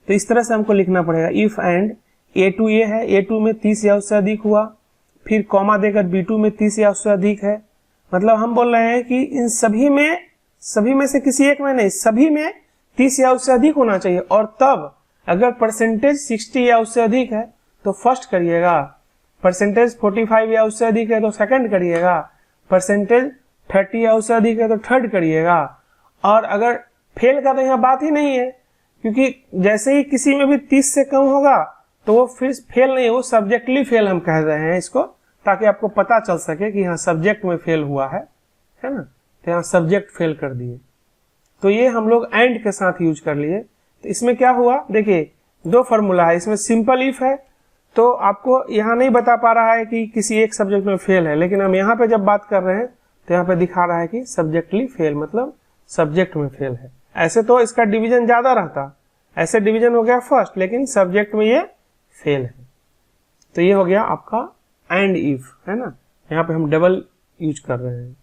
तो इस तरह से हमको लिखना पड़ेगा, इफ एंड A2 ये है, A2 में 30 या उससे अधिक हुआ, फिर कॉमा देकर B2 में 30 या उससे अधिक है। मतलब हम बोल रहे हैं कि इन सभी में से किसी एक में नहीं, सभी में 30 या उससे अधिक होना चाहिए। और तब अगर परसेंटेज 60 या उससे अधिक है तो फर्स्ट करिएगा, परसेंटेज 45 या उससे अधिक है तो सेकंड करिएगा, परसेंटेज 30 या उससे अधिक है तो थर्ड करिएगा। और अगर फेल का तो यहाँ बात ही नहीं है, क्योंकि जैसे ही किसी में भी 30 से कम होगा तो वो फिर फेल नहीं, वो सब्जेक्टली फेल हम कह रहे हैं इसको, ताकि आपको पता चल सके कि हाँ सब्जेक्ट में फेल हुआ है ना। तो यहाँ सब्जेक्ट फेल कर दिए, तो ये हम लोग एंड के साथ यूज कर लिए। तो इसमें क्या हुआ, देखिए दो फॉर्मूला है, इसमें सिंपल इफ है तो आपको यहाँ नहीं बता पा रहा है कि किसी एक सब्जेक्ट में फेल है, लेकिन हम यहाँ पे जब बात कर रहे हैं तो यहाँ पे दिखा रहा है कि सब्जेक्टली फेल, मतलब सब्जेक्ट में फेल है। ऐसे तो इसका डिवीजन ज्यादा रहता, ऐसे डिवीजन हो गया फर्स्ट, लेकिन सब्जेक्ट में ये फेल है। तो ये हो गया आपका एंड इफ, है ना, यहाँ पे हम डबल यूज कर रहे हैं।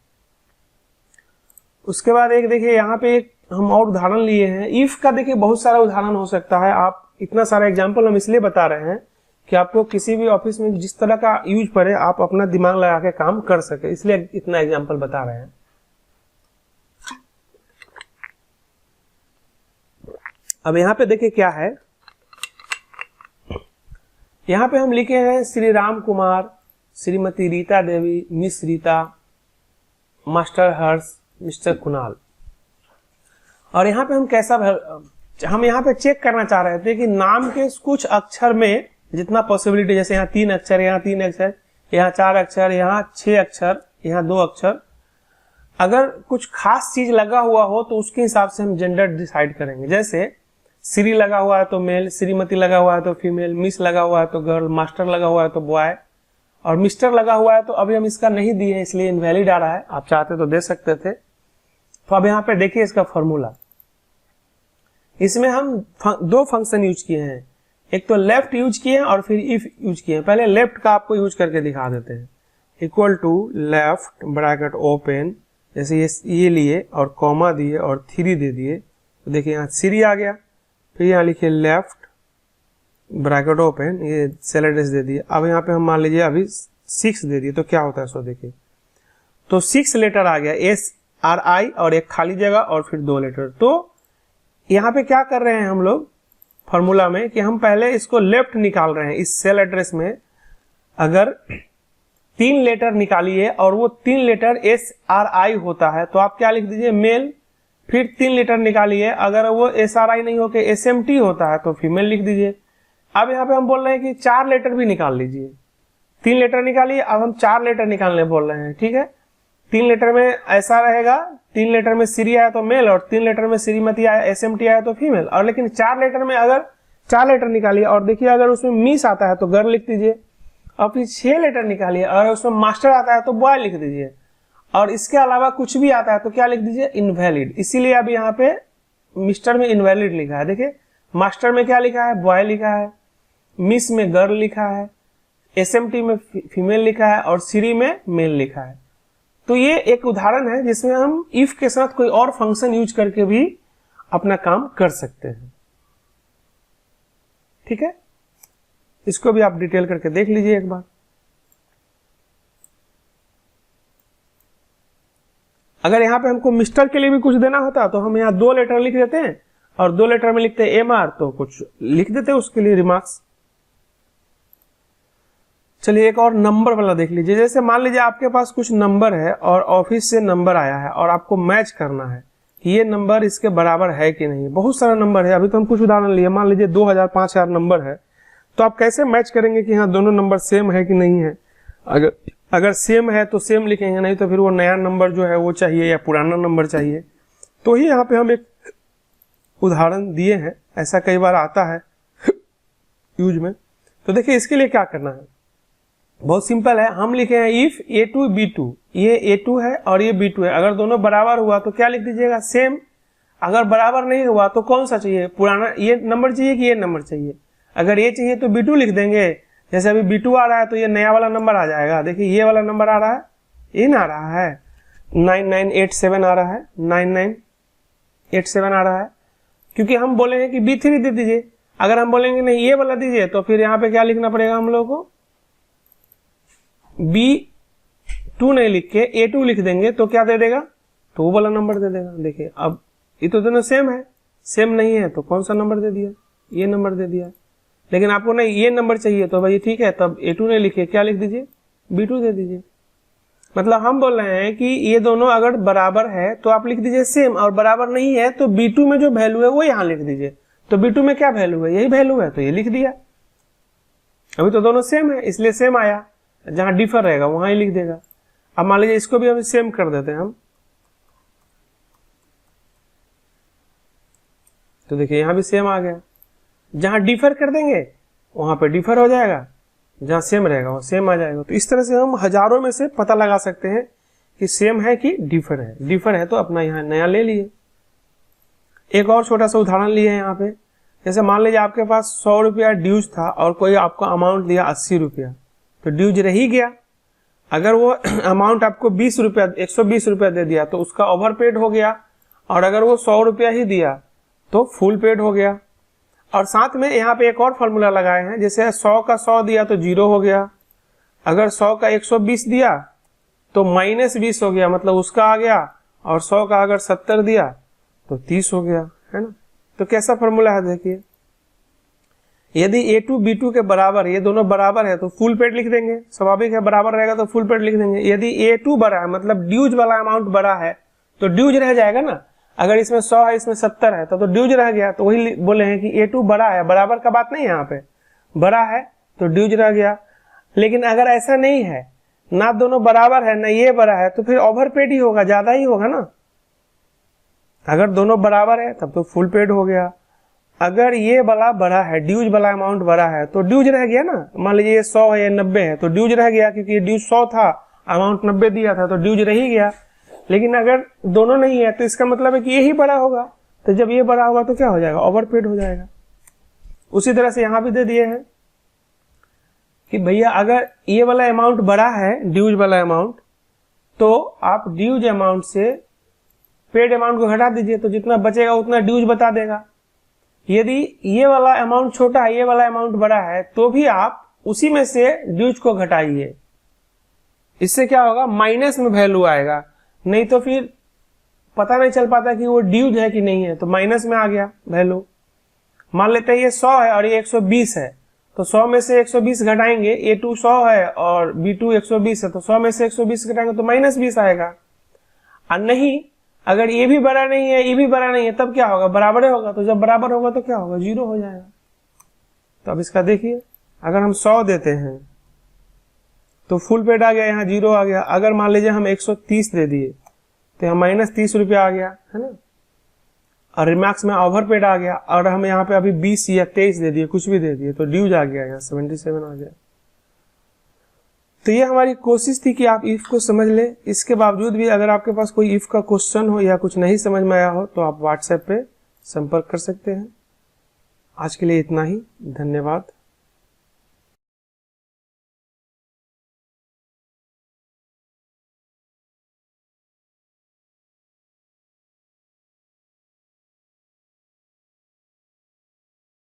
उसके बाद एक देखिए यहाँ पे एक हम और उदाहरण लिए हैं। इफ का देखिए बहुत सारा उदाहरण हो सकता है, आप इतना सारा एग्जाम्पल हम इसलिए बता रहे हैं कि आपको किसी भी ऑफिस में जिस तरह का यूज पड़े आप अपना दिमाग लगा के काम कर सके, इसलिए इतना एग्जाम्पल बता रहे हैं। अब यहाँ पे देखिए क्या है, यहाँ पे हम लिखे हैं श्री राम कुमार, श्रीमती रीता देवी, मिस रीता, मास्टर हर्ष, मिस्टर कुणाल। और यहाँ पे हम हम यहाँ पे चेक करना चाह रहे थे कि नाम के कुछ अक्षर में जितना पॉसिबिलिटी, जैसे यहाँ 3 अक्षर, यहाँ 3 अक्षर, यहाँ 4 अक्षर, यहाँ 6 अक्षर, यहाँ 2 अक्षर, अगर कुछ खास चीज लगा हुआ हो तो उसके हिसाब से हम जेंडर डिसाइड करेंगे। जैसे श्री लगा हुआ है तो मेल, श्रीमती लगा हुआ है तो फीमेल, मिस लगा हुआ है तो गर्ल, मास्टर लगा हुआ है तो बॉय, और मिस्टर लगा हुआ है तो अभी हम इसका नहीं दिए हैं इसलिए इनवैलिड आ रहा है, आप चाहते तो दे सकते थे। तो अब यहाँ पे देखिए इसका फॉर्मूला, इसमें हम 2 फंक्शन यूज किए हैं, एक तो लेफ्ट यूज किए हैं और फिर इफ यूज किए हैं। पहले लेफ्ट का आपको यूज करके दिखा देते हैं। Equal to left bracket open, जैसे ये लिए और कॉमा दिए और 3 दे दिए, तो देखिए यहाँ श्री आ गया, फिर यहाँ लिखिए लेफ्ट ब्रैकेट ओपन, ये सेलेडस दे दिए। अब यहाँ पे हम मान लीजिए अभी 6 दे दिए, तो क्या होता है सो देखिए, तो 6 लेटर आ गया, SRI और एक खाली जगह और फिर 2 लेटर। तो यहाँ पे क्या कर रहे हैं हम लोग फॉर्मूला में कि हम पहले इसको लेफ्ट निकाल रहे हैं। इस सेल एड्रेस में अगर 3 लेटर निकालिए और वो 3 लेटर SRI होता है तो आप क्या लिख दीजिए, मेल। फिर 3 लेटर निकालिए, अगर वो SRI नहीं होकर SMT होता है तो फीमेल लिख दीजिए। अब यहाँ पे हम बोल रहे हैं कि 4 लेटर भी निकाल लीजिए, 3 लेटर निकालिए, अब हम 4 लेटर निकालने बोल रहे हैं, ठीक है। 3 लेटर में ऐसा रहेगा, 3 लेटर में श्री आया तो मेल और 3 लेटर में श्रीमती आया, SMT आया तो फीमेल। और लेकिन 4 लेटर में अगर 4 लेटर निकालिए और देखिए अगर उसमें मिस आता है तो गर्ल लिख दीजिए, और फिर 6 लेटर निकालिए और उसमें मास्टर आता है तो बॉय लिख दीजिए, और इसके अलावा कुछ भी आता है तो क्या लिख दीजिए, इनवैलिड। इसीलिए अब यहाँ पे मिस्टर में इनवैलिड लिखा है, देखिए मास्टर में क्या लिखा है, बॉय लिखा है, मिस में गर्ल लिखा है, SMT में फीमेल लिखा है और श्री में मेल लिखा है। तो ये एक उदाहरण है जिसमें हम इफ के साथ कोई और फंक्शन यूज करके भी अपना काम कर सकते हैं, ठीक है। इसको भी आप डिटेल करके देख लीजिए एक बार। अगर यहाँ पे हमको मिस्टर के लिए भी कुछ देना होता तो हम यहाँ 2 लेटर लिख देते हैं और 2 लेटर में लिखते हैं MR, तो कुछ लिख देते हैं उसके लिए रिमार्क्स। चलिए एक और नंबर वाला देख लीजिए। जैसे मान लीजिए आपके पास कुछ नंबर है और ऑफिस से नंबर आया है और आपको मैच करना है कि ये नंबर इसके बराबर है कि नहीं। बहुत सारा नंबर है, अभी तो हम कुछ उदाहरण लिए, मान लीजिए 2000 5000 नंबर है, तो आप कैसे मैच करेंगे कि हाँ दोनों नंबर सेम है कि नहीं है। अगर सेम है तो सेम लिखेंगे, नहीं तो फिर वो नया नंबर जो है वो चाहिए या पुराना नंबर चाहिए। तो ही यहाँ पे हम एक उदाहरण दिए हैं, ऐसा कई बार आता है यूज में। तो देखिए इसके लिए क्या करना है, बहुत सिंपल है। हम लिखे हैं इफ A2 B2, ये A2 है और ये B2 है, अगर दोनों बराबर हुआ तो क्या लिख दीजिएगा, सेम। अगर बराबर नहीं हुआ तो कौन सा चाहिए, पुराना ये नंबर चाहिए कि ये नंबर चाहिए। अगर ये चाहिए तो B2 लिख देंगे, जैसे अभी B2 आ रहा है तो ये नया वाला नंबर आ जाएगा। देखिए ये वाला नंबर आ रहा है, इन आ रहा है 9987 आ रहा है, 9987 आ रहा है, क्योंकि हम बोलेंगे कि B3 दे दीजिए। अगर हम बोलेंगे नहीं ये वाला दीजिए तो फिर यहाँ पे क्या लिखना पड़ेगा हम लोग को, B2 नहीं लिख के A2 लिख देंगे तो क्या दे देगा, तो वो वाला नंबर दे देगा। देखिए अब ये तो दोनों सेम है, सेम नहीं है तो कौन सा नंबर दे दिया, ये नंबर दे दिया। लेकिन आपको नहीं ये नंबर चाहिए तो भाई ठीक है, तब A2 नहीं लिखे क्या लिख दीजिए, B2 दे दीजिए। मतलब हम बोल रहे हैं कि ये दोनों अगर बराबर है तो आप लिख दीजिए सेम, और बराबर नहीं है तो B2 में जो वैल्यू है वो यहाँ लिख दीजिए। तो B2 में क्या वैल्यू है, यही वैल्यू है, तो ये लिख दिया। अभी तो दोनों सेम है इसलिए सेम आया, जहां डिफर रहेगा वहां ही लिख देगा। अब मान लीजिए इसको भी हम सेम कर देते हैं हम, तो देखिए यहां भी सेम आ गया। जहां डिफर कर देंगे वहां पे डिफर हो जाएगा, जहां सेम रहेगा वो सेम आ जाएगा। तो इस तरह से हम हजारों में से पता लगा सकते हैं कि सेम है कि डिफर है। डिफर है तो अपना यहाँ नया ले लिए। एक और छोटा सा उदाहरण लिए हैं यहाँ पे, जैसे मान लीजिए आपके पास 100 रुपया ड्यूज था और कोई आपको अमाउंट दिया 80 रुपया, तो ड्यूज रह ही गया। अगर वो अमाउंट आपको 20 रुपया 120 रुपया दे दिया तो उसका ओवर पेड हो गया, और अगर वो 100 रुपया ही दिया तो फुल पेड हो गया। और साथ में यहाँ पे एक और फॉर्मूला लगाए हैं, जैसे 100 का 100 दिया तो 0 हो गया, अगर 100 का 120 दिया तो -20 हो गया, मतलब उसका आ गया, और 100 का अगर 70 दिया तो 30 हो गया, है ना। तो कैसा फॉर्मूला है देखिए, यदि A2 B2 के बराबर, ये दोनों बराबर है तो फुल पेड लिख देंगे, स्वाभाविक है, बराबर रहेगा तो फुल पेड लिख देंगे। यदि A2 बड़ा है मतलब ड्यूज वाला अमाउंट बड़ा है तो ड्यूज रह जाएगा ना। अगर इसमें 100 है इसमें 70 है तो ड्यूज रह गया, तो वही बोले हैं कि A2 बड़ा है, बराबर का बात नहीं है यहाँ पे, बड़ा है तो ड्यूज रह गया। लेकिन अगर ऐसा नहीं है, ना दोनों बराबर है ना ये बड़ा है, तो फिर ओवर पेड ही होगा, ज्यादा ही होगा ना। अगर दोनों बराबर है तब तो फुल पेड हो गया। अगर ये वाला बड़ा है, ड्यूज वाला अमाउंट बड़ा है, तो ड्यूज रह गया ना। मान लीजिए ये 100 है, ये 90 है, तो ड्यूज रह गया, क्योंकि ड्यूज 100 था, अमाउंट 90 दिया था, तो ड्यूज रह ही गया। लेकिन अगर दोनों नहीं है तो इसका मतलब है कि ये ही बड़ा होगा, तो जब ये बड़ा होगा तो क्या हो जाएगा, ओवर पेड हो जाएगा। उसी तरह से यहां भी दे दिए हैं कि भैया अगर ये वाला अमाउंट बड़ा है, ड्यूज वाला अमाउंट, तो आप ड्यूज अमाउंट से पेड अमाउंट को घटा दीजिए, तो जितना बचेगा उतना ड्यूज बता देगा। यदि ये वाला अमाउंट छोटा है, ये वाला अमाउंट बड़ा है, तो भी आप उसी में से ड्यूज को घटाइए। इससे क्या होगा, माइनस में वैल्यू आएगा, नहीं तो फिर पता नहीं चल पाता कि वो ड्यूज है कि नहीं है, तो माइनस में आ गया वैल्यू। मान लेते हैं ये 100 है और ये 120 है, तो 100 में से 120 घटाएंगे, A2 100 है और B2 120 है, तो 100 में से 120 घटाएंगे तो -20 आएगा। और नहीं, अगर ये भी बड़ा नहीं है, ये भी बड़ा नहीं है, तब क्या होगा, बराबर होगा। तो जब बराबर होगा तो क्या होगा, 0 हो जाएगा। तो अब इसका देखिए, अगर हम 100 देते हैं तो फुल पेड आ गया, यहाँ 0 आ गया। अगर मान लीजिए हम 130 दे दिए तो यहाँ -30 रुपया आ गया, है ना। और रिमार्क्स में ओवर पेड आ गया, और हम यहाँ पे अभी 20 या 23 दे दिए, कुछ भी दे दिए, तो ड्यूज आ गया, यहाँ 77 आ गया। तो ये हमारी कोशिश थी कि आप इफ को समझ ले। इसके बावजूद भी अगर आपके पास कोई इफ का क्वेश्चन हो या कुछ नहीं समझ में आया हो तो आप व्हाट्सएप पे संपर्क कर सकते हैं। आज के लिए इतना ही, धन्यवाद।